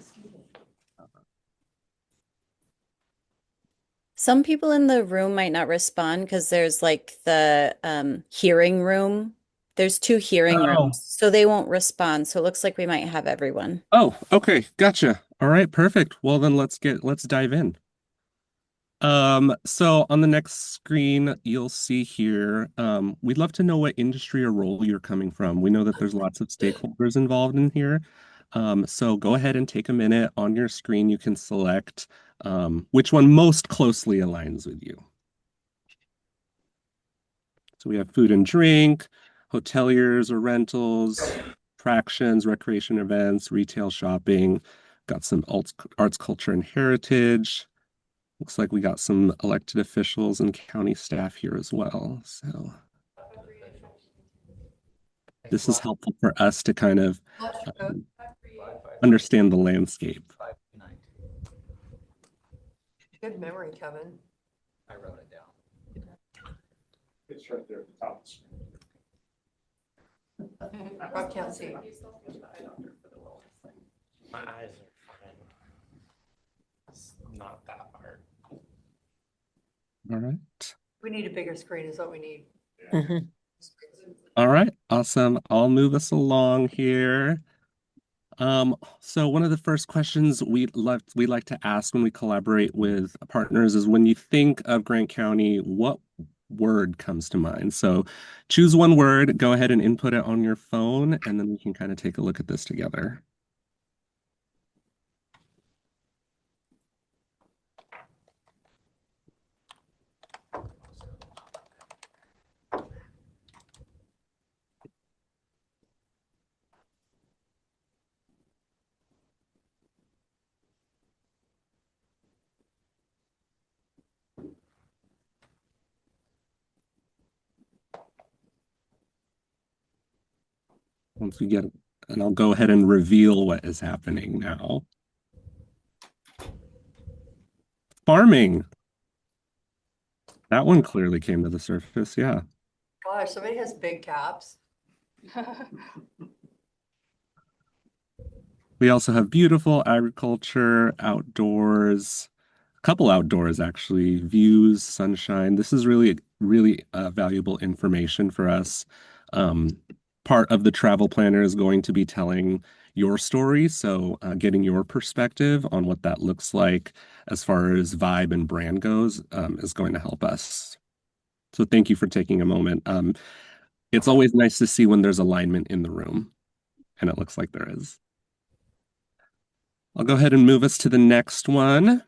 Some people in the room might not respond because there's like the hearing room. There's 2 hearing rooms, so they won't respond. So it looks like we might have everyone. Oh, okay. Gotcha. All right, perfect. Well, then let's dive in. So on the next screen, you'll see here, we'd love to know what industry or role you're coming from. We know that there's lots of stakeholders involved in here. So go ahead and take a minute. On your screen, you can select which one most closely aligns with you. So we have food and drink, hoteliers or rentals, attractions, recreation events, retail shopping. Got some arts, culture, and heritage. Looks like we got some elected officials and county staff here as well. So this is helpful for us to kind of understand the landscape. Good memory, Kevin. I wrote it down. It's right there at the top of the screen. I can't see. My eyes are fine. It's not that hard. All right. We need a bigger screen is what we need. Mhm. All right. Awesome. I'll move us along here. So one of the first questions we like to ask when we collaborate with partners is when you think of Grant County, what word comes to mind? So choose one word, go ahead and input it on your phone, and then we can kind of take a look at this together. Once we get, and I'll go ahead and reveal what is happening now. Farming. That one clearly came to the surface, yeah. Gosh, somebody has big caps. We also have beautiful agriculture, outdoors, a couple outdoors actually, views, sunshine. This is really, really valuable information for us. Part of the travel planner is going to be telling your story, so getting your perspective on what that looks like as far as vibe and brand goes is going to help us. So thank you for taking a moment. It's always nice to see when there's alignment in the room, and it looks like there is. I'll go ahead and move us to the next one.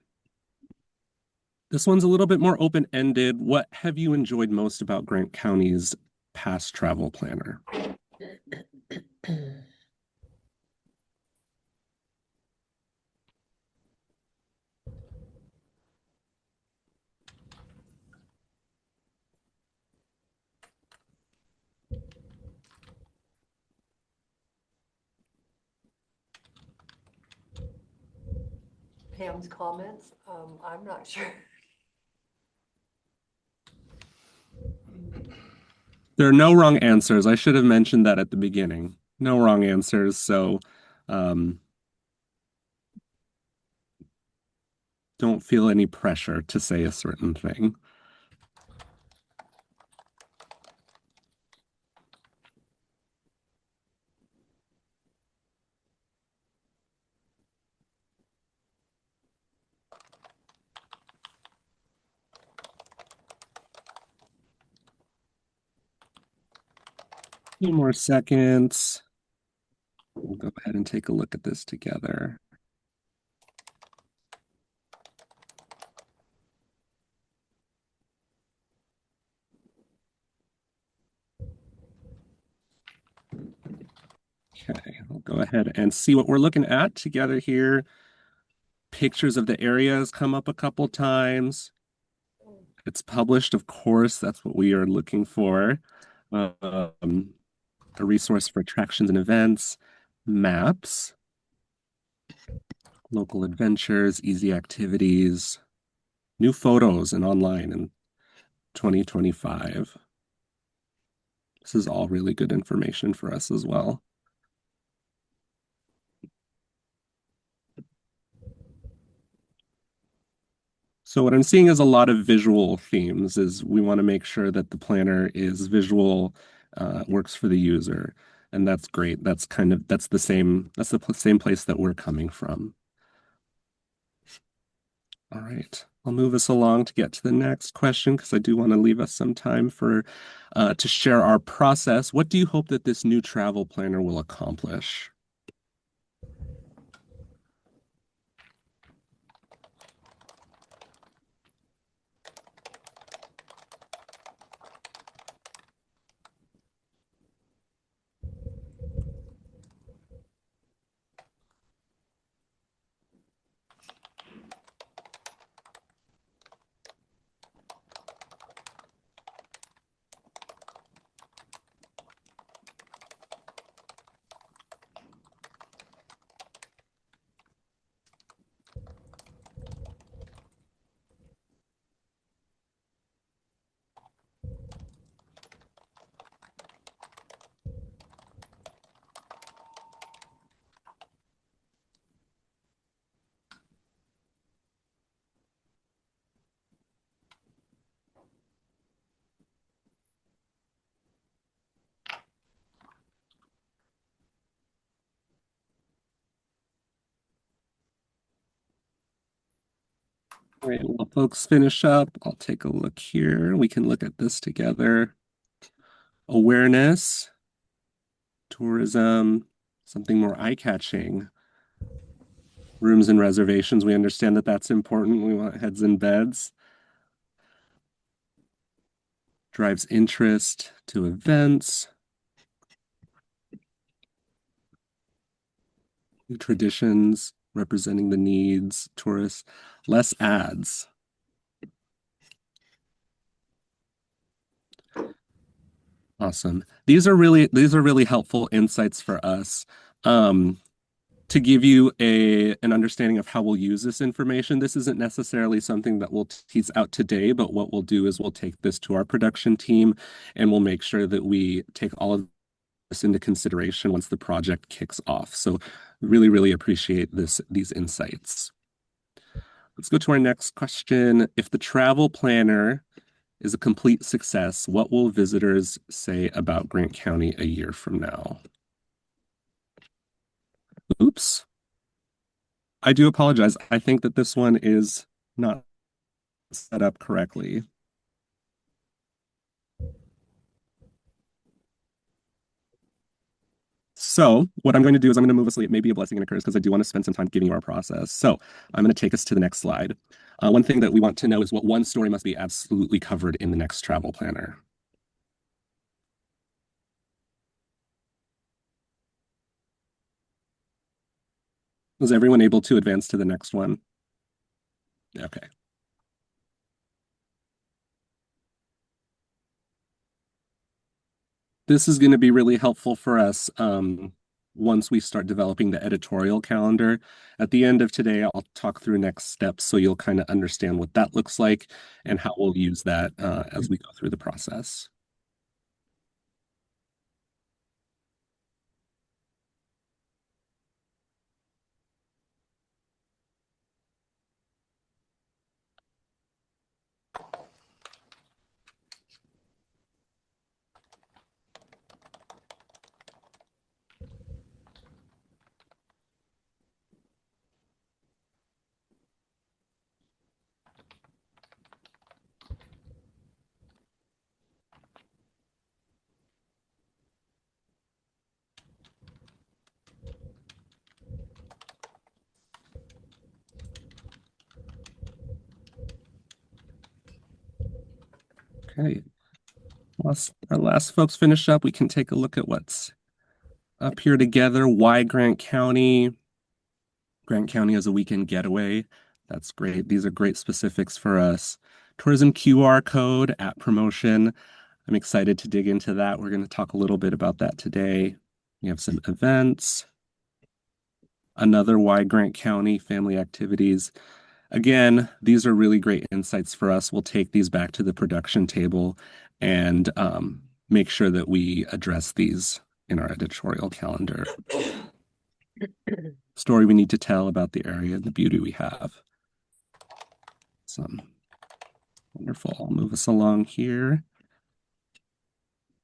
This one's a little bit more open-ended. What have you enjoyed most about Grant County's past travel planner? Pam's comments, I'm not sure. There are no wrong answers. I should have mentioned that at the beginning. No wrong answers, so don't feel any pressure to say a certain thing. Few more seconds. We'll go ahead and take a look at this together. Okay, I'll go ahead and see what we're looking at together here. Pictures of the areas come up a couple times. It's published, of course, that's what we are looking for. A resource for attractions and events, maps, local adventures, easy activities, new photos and online in 2025. This is all really good information for us as well. So what I'm seeing is a lot of visual themes. Is we want to make sure that the planner is visual, works for the user, and that's great. That's the same place that we're coming from. All right, I'll move us along to get to the next question because I do want to leave us some time for to share our process. What do you hope that this new travel planner will accomplish? Right, while folks finish up, I'll take a look here. We can look at this together. Awareness, tourism, something more eye-catching. Rooms and reservations, we understand that that's important. We want heads in beds. Drives interest to events. New traditions, representing the needs, tourists, less ads. Awesome. These are really helpful insights for us. To give you an understanding of how we'll use this information. This isn't necessarily something that we'll tease out today, but what we'll do is we'll take this to our production team and we'll make sure that we take all of this into consideration once the project kicks off. So really appreciate these insights. Let's go to our next question. If the travel planner is a complete success, what will visitors say about Grant County a year from now? Oops. I do apologize. I think that this one is not set up correctly. So what I'm going to do is I'm going to move us, it may be a blessing and a curse because I do want to spend some time giving you our process. So I'm going to take us to the next slide. One thing that we want to know is what one story must be absolutely covered in the next travel planner. Was everyone able to advance to the next one? Okay. This is going to be really helpful for us once we start developing the editorial calendar. At the end of today, I'll talk through next steps so you'll kind of understand what that looks like and how we'll use that as we go through the process. Okay. Once our last folks finish up, we can take a look at what's up here together. Why Grant County? Grant County as a weekend getaway. That's great. These are great specifics for us. Tourism QR code at promotion. I'm excited to dig into that. We're going to talk a little bit about that today. We have some events. Another why Grant County family activities. Again, these are really great insights for us. We'll take these back to the production table and make sure that we address these in our editorial calendar. Story we need to tell about the area and the beauty we have. Wonderful. I'll move us along here.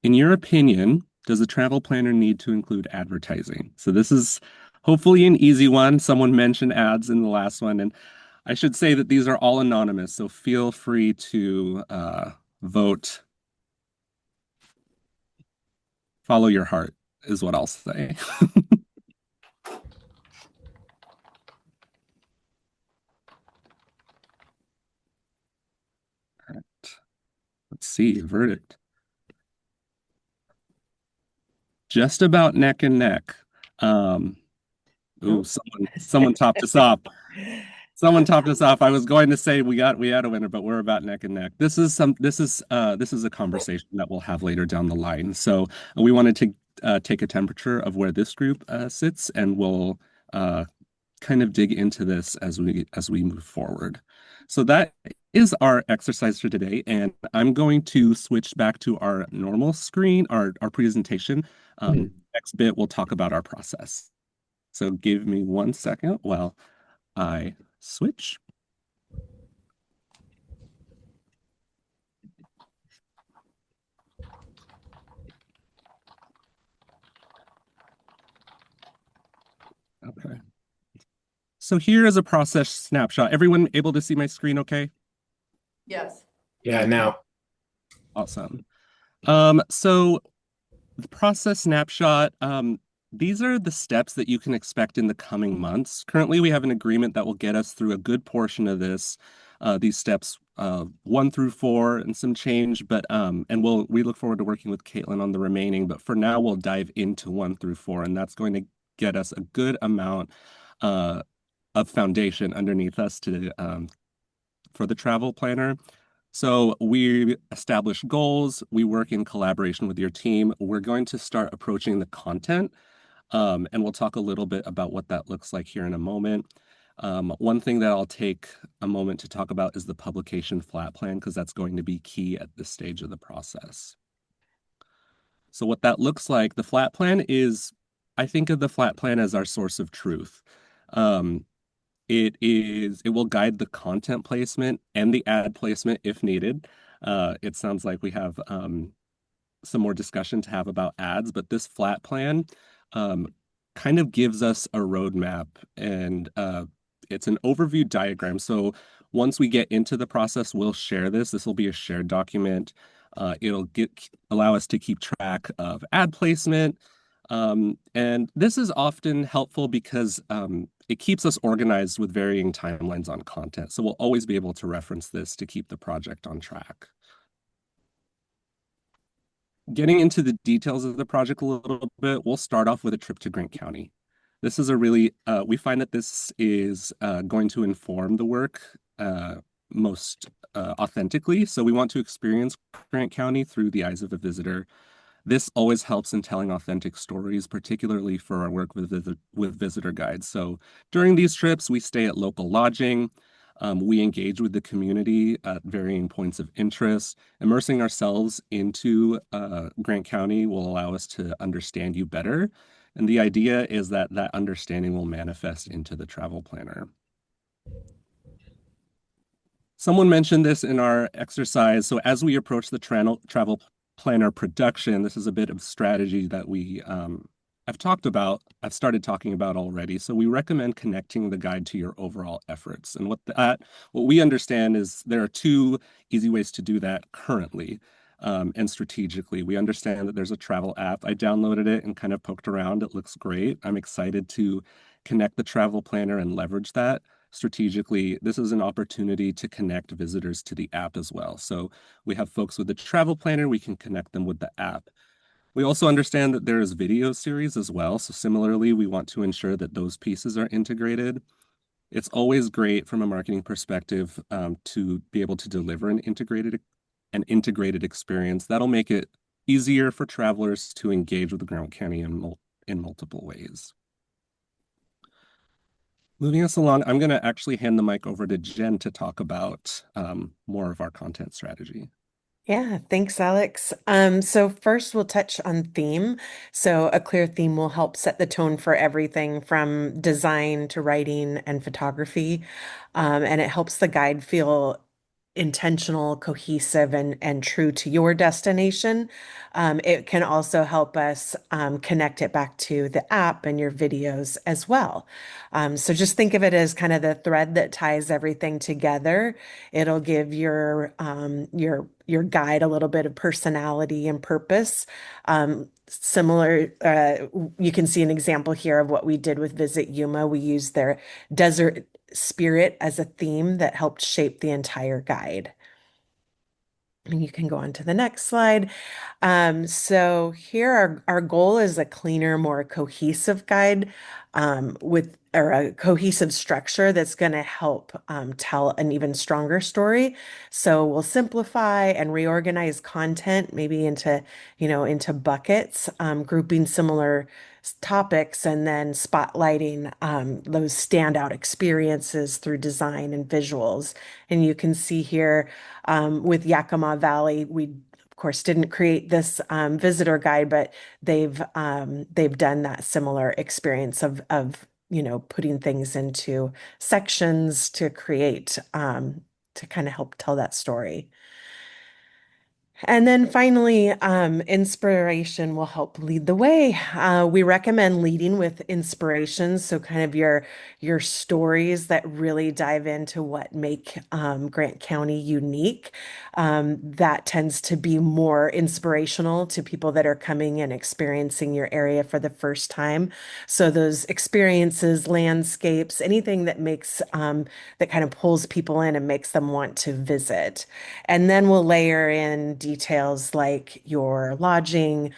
In your opinion, does a travel planner need to include advertising? So this is hopefully an easy one. Someone mentioned ads in the last one, and I should say that these are all anonymous, so feel free to vote. Follow your heart is what I'll say. Let's see, verdict. Just about neck and neck. Someone topped us off. Someone topped us off. I was going to say we had a winner, but we're about neck and neck. This is a conversation that we'll have later down the line. So we wanted to take a temperature of where this group sits, and we'll kind of dig into this as we move forward. So that is our exercise for today, and I'm going to switch back to our normal screen, our presentation. Next bit, we'll talk about our process. So give me 1 second while I switch. Okay. So here is a process snapshot. Everyone able to see my screen okay? Yes. Yeah, now. Awesome. So the process snapshot, these are the steps that you can expect in the coming months. Currently, we have an agreement that will get us through a good portion of these steps, 1 through 4 and some change, but and we look forward to working with Caitlin on the remaining, but for now we'll dive into 1 through 4, and that's going to get us a good amount of foundation underneath us to for the travel planner. So we establish goals, we work in collaboration with your team. We're going to start approaching the content, and we'll talk a little bit about what that looks like here in a moment. One thing that I'll take a moment to talk about is the publication flat plan, because that's going to be key at this stage of the process. So what that looks like, the flat plan is, I think of the flat plan as our source of truth. It will guide the content placement and the ad placement if needed. It sounds like we have some more discussion to have about ads, but this flat plan kind of gives us a roadmap, and it's an overview diagram. So once we get into the process, we'll share this. This will be a shared document. It'll allow us to keep track of ad placement. And this is often helpful because it keeps us organized with varying timelines on content. So we'll always be able to reference this to keep the project on track. Getting into the details of the project a little bit, we'll start off with a trip to Grant County. This is we find that this is going to inform the work most authentically. So we want to experience Grant County through the eyes of a visitor. This always helps in telling authentic stories, particularly for our work with visitor guides. So during these trips, we stay at local lodging. We engage with the community at varying points of interest. Immersing ourselves into Grant County will allow us to understand you better. And the idea is that that understanding will manifest into the travel planner. Someone mentioned this in our exercise. So as we approach the travel planner production, this is a bit of strategy that I've started talking about already. So we recommend connecting the guide to your overall efforts. And what we understand is there are 2 easy ways to do that currently and strategically. We understand that there's a travel app. I downloaded it and kind of poked around. It looks great. I'm excited to connect the travel planner and leverage that strategically. This is an opportunity to connect visitors to the app as well. So we have folks with the travel planner, we can connect them with the app. We also understand that there is video series as well. So similarly, we want to ensure that those pieces are integrated. It's always great from a marketing perspective to be able to deliver an integrated experience. That'll make it easier for travelers to engage with Grant County in multiple ways. Moving us along, I'm going to actually hand the mic over to Jen to talk about more of our content strategy. Yeah, thanks, Alex. So first we'll touch on theme. So a clear theme will help set the tone for everything from design to writing and photography. And it helps the guide feel intentional, cohesive, and true to your destination. It can also help us connect it back to the app and your videos as well. So just think of it as kind of the thread that ties everything together. It'll give your guide a little bit of personality and purpose. Similar, you can see an example here of what we did with Visit Yuma. We used their desert spirit as a theme that helped shape the entire guide. And you can go on to the next slide. So here our goal is a cleaner, more cohesive guide or a cohesive structure that's going to help tell an even stronger story. So we'll simplify and reorganize content maybe into buckets, grouping similar topics and then spotlighting those standout experiences through design and visuals. And you can see here with Yakima Valley, we of course didn't create this visitor guide, but they've done that similar experience of putting things into sections to create to kind of help tell that story. And then finally, inspiration will help lead the way. We recommend leading with inspirations, so kind of your stories that really dive into what make Grant County unique. That tends to be more inspirational to people that are coming and experiencing your area for the first time. So those experiences, landscapes, anything that makes that kind of pulls people in and makes them want to visit. And then we'll layer in details like your lodging,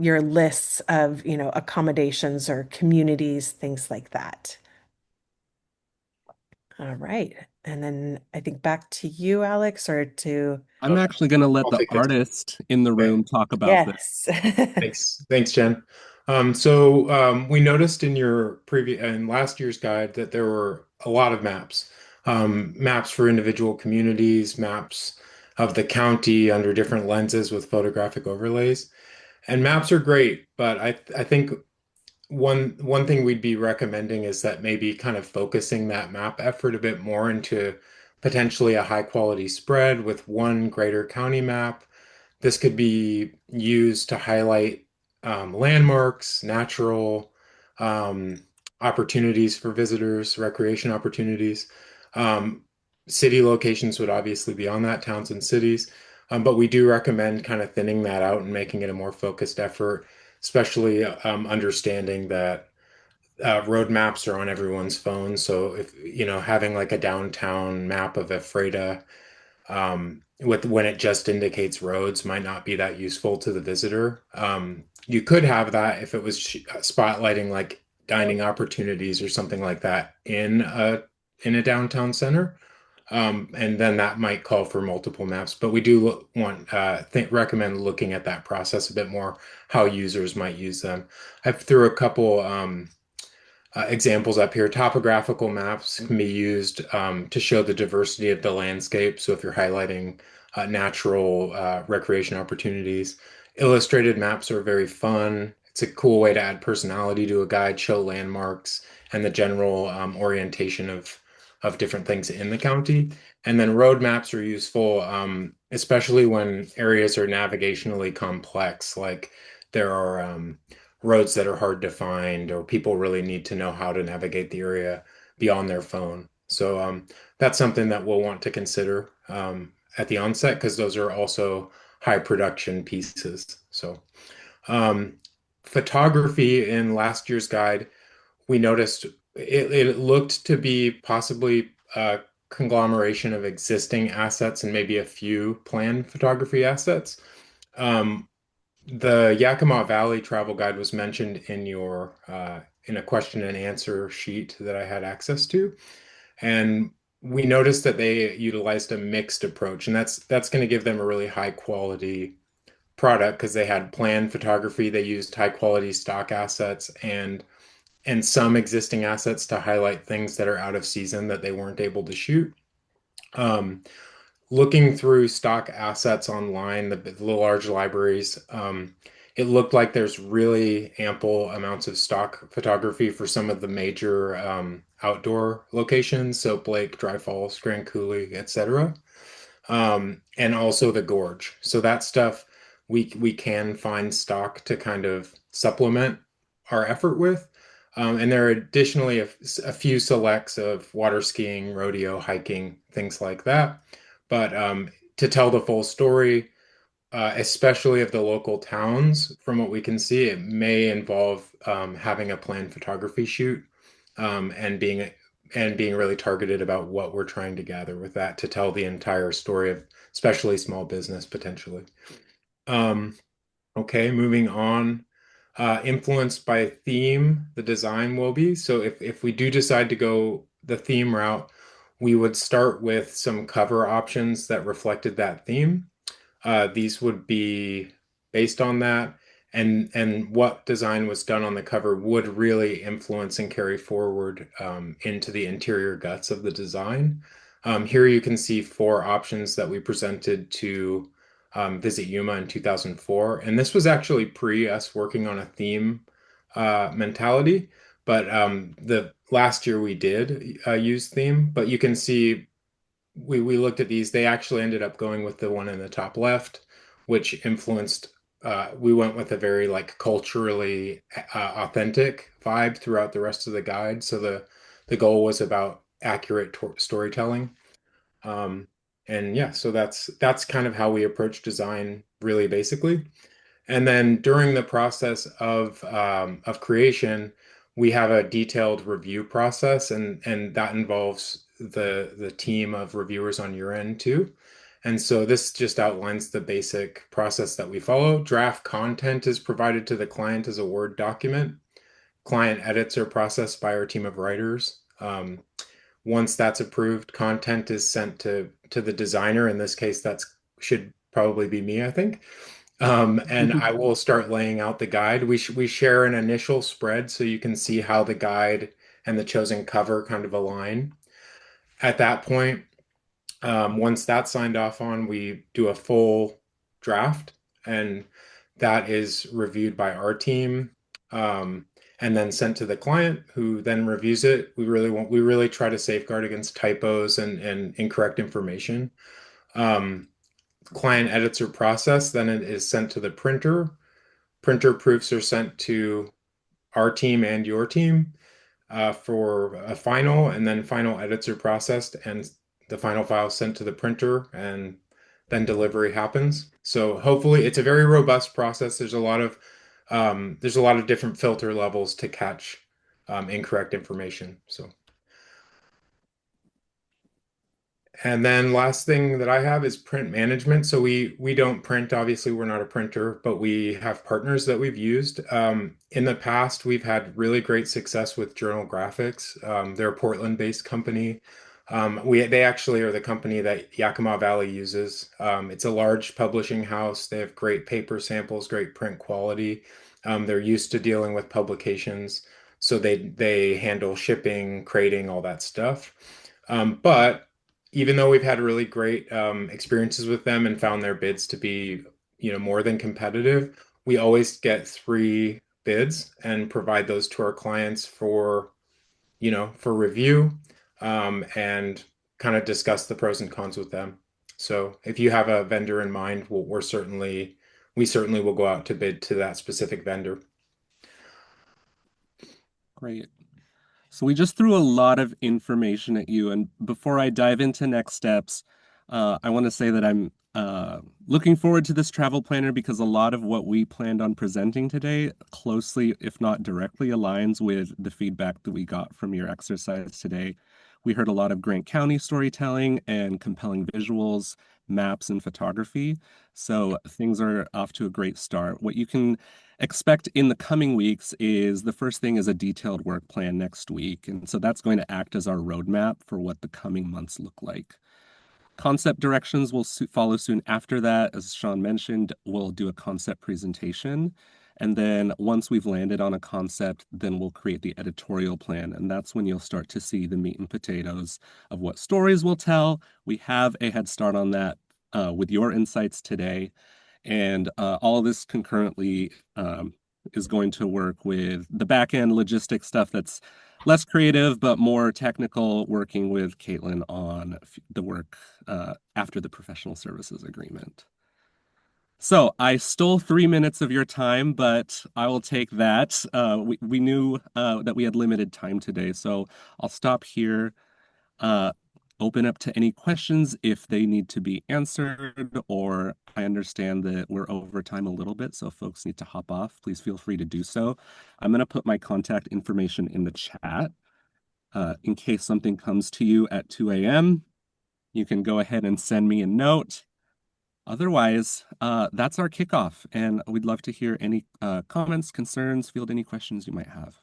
your lists of, accommodations or communities, things like that. All right. And then I think back to you, Alex, or to, I'm actually going to let I'll the take this. artist in the Okay. room talk about this. yes. Thanks, Jen. So we noticed in your previous and last year's guide that there were a lot of maps, maps for individual communities, maps of the county under different lenses with photographic overlays. And maps are great, but I think one thing we'd be recommending is that maybe kind of focusing that map effort a bit more into potentially a high quality spread with one greater county map. This could be used to highlight landmarks, natural um, opportunities for visitors, recreation opportunities. Um, City locations would obviously be on that, towns and cities. But we do recommend kind of thinning that out and making it a more focused effort, especially understanding that road maps are on everyone's phone. So if, having like a downtown map of Ephrata with when it just indicates roads might not be that useful to the visitor. You could have that if it was spotlighting like dining opportunities or something like that in a downtown center. And then that might call for multiple maps, but we do recommend looking at that process a bit more, how users might use them. I've threw a couple examples up here. Topographical maps can be used to show the diversity of the landscape. So if you're highlighting natural recreation opportunities, illustrated maps are very fun. It's a cool way to add personality to a guide, show landmarks and the general orientation of different things in the county. And then road maps are useful, especially when areas are navigationally complex, like there are roads that are hard to find, or people really need to know how to navigate the area beyond their phone. So that's something that we'll want to consider at the onset because those are also high production pieces. So um, photography in last year's guide, we noticed it looked to be possibly a conglomeration of existing assets and maybe a few planned photography assets. Um, the Yakima Valley travel guide was mentioned in your in a question and answer sheet that I had access to, and we noticed that they utilized a mixed approach, and that's going to give them a really high quality product because they had planned photography, they used high quality stock assets and some existing assets to highlight things that are out of season that they weren't able to shoot. Um, Looking through stock assets online, the large libraries, it looked like there's really ample amounts of stock photography for some of the major outdoor locations, Soap Lake, Dry Falls, Grand Coulee, etc. And also the gorge. So that stuff we can find stock to kind of supplement our effort with. And there are additionally a few selects of water skiing, rodeo, hiking, things like that. But to tell the full story, especially of the local towns, from what we can see, it may involve having a planned photography shoot and being really targeted about what we're trying to gather with that to tell the entire story of especially small business potentially. Um, okay, moving on. Influenced by theme, the design will be. So if we do decide to go the theme route, we would start with some cover options that reflected that theme. These would be based on that, and what design was done on the cover would really influence and carry forward into the interior guts of the design. Here you can see four options that we presented to Visit Yuma in 2004, and this was actually pre us working on a theme mentality. But the last year we did use theme, but you can see we looked at these. They actually ended up going with the one in the top left, which influenced. We went with a very like culturally authentic vibe throughout the rest of the guide. So the goal was about accurate storytelling. Um, and yeah, so that's kind of how we approach design really basically. And then during the process of creation, we have a detailed review process, and that involves the team of reviewers on your end too. And so this just outlines the basic process that we follow. Draft content is provided to the client as a Word document. Client edits are processed by our team of writers. Once that's approved, content is sent to the designer. In this case, that's should probably be me, I think. And I will start laying out the guide. We share an initial spread so you can see how the guide and the chosen cover kind of align. At that point, once that's signed off on, we do a full draft, and that is reviewed by our team, and then sent to the client, who then reviews it. We really try to safeguard against typos and incorrect information. Client edits are processed, then it is sent to the printer. Printer proofs are sent to our team and your team for a final, and then final edits are processed and the final file sent to the printer, and then delivery happens. So hopefully it's a very robust process. There's a lot of different filter levels to catch incorrect information. So. And then last thing that I have is print management. So we don't print, obviously we're not a printer, but we have partners that we've used. In the past, we've had really great success with Journal Graphics. They're a Portland-based company. They actually are the company that Yakima Valley uses. It's a large publishing house. They have great paper samples, great print quality. They're used to dealing with publications, so they handle shipping, crating, all that stuff. But even though we've had really great experiences with them and found their bids to be, more than competitive, we always get 3 bids and provide those to our clients for review, and kind of discuss the pros and cons with them. So if you have a vendor in mind, we certainly will go out to bid to that specific vendor. Great. So we just threw a lot of information at you, and before I dive into next steps, I want to say that I'm looking forward to this travel planner because a lot of what we planned on presenting today closely, if not directly, aligns with the feedback that we got from your exercise today. We heard a lot of Grant County storytelling and compelling visuals, maps, and photography. So things are off to a great start. What you can expect in the coming weeks is the first thing is a detailed work plan next week. And so that's going to act as our roadmap for what the coming months look like. Concept directions will follow soon after that. As Sean mentioned, we'll do a concept presentation. And then once we've landed on a concept, then we'll create the editorial plan. And that's when you'll start to see the meat and potatoes of what stories we'll tell. We have a head start on that with your insights today. And all of this concurrently is going to work with the back end logistic stuff that's less creative, but more technical, working with Caitlin on the work after the professional services agreement. So I stole 3 minutes of your time, but I will take that. We knew that we had limited time today, so I'll stop here. Open up to any questions if they need to be answered, or I understand that we're over time a little bit, so if folks need to hop off, please feel free to do so. I'm going to put my contact information in the chat in case something comes to you at 2 a.m. You can go ahead and send me a note. Otherwise, that's our kickoff, and we'd love to hear any comments, concerns, field any questions you might have.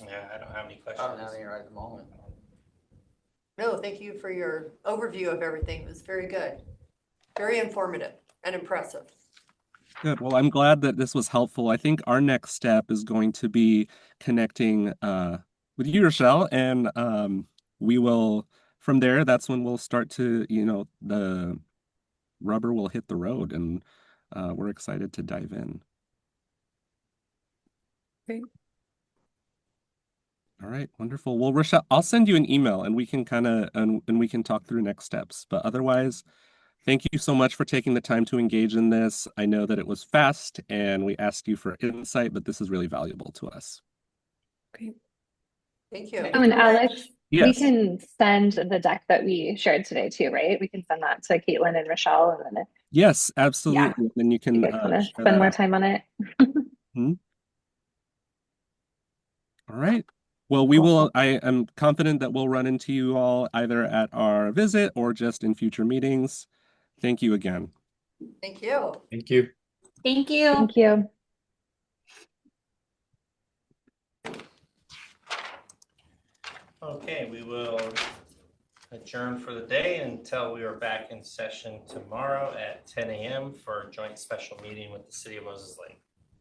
Yeah, I don't have any I don't have questions. any right at the moment. No, thank you for your overview of everything. It was very good. Very informative and impressive. Good. Well, I'm glad that this was helpful. I think our next step is going to be connecting with you, Rochelle, and we will, from there, that's when we'll start to, the rubber will hit the road, and we're excited to dive in. Great. All right, wonderful. Well, Rochelle, I'll send you an email and we can and we can talk through next steps. But otherwise, thank you so much for taking the time to engage in this. I know that it was fast and we asked you for insight, but this is really valuable to us. Thank you. Oh, and Alex, we Yes. can send the deck that we shared today too, right? We can send that to Caitlin and Rochelle, and then Yes, absolutely. Then you if can you guys want to share spend that more out. time on it. All right. Well, I am confident that we'll run into you all either at our visit or just in future meetings. Thank you again. Thank you. Thank you. Thank you. Thank you. Okay, we will adjourn for the day until we are back in session tomorrow at 10 a.m. for a joint special meeting with the City of Moses Lake.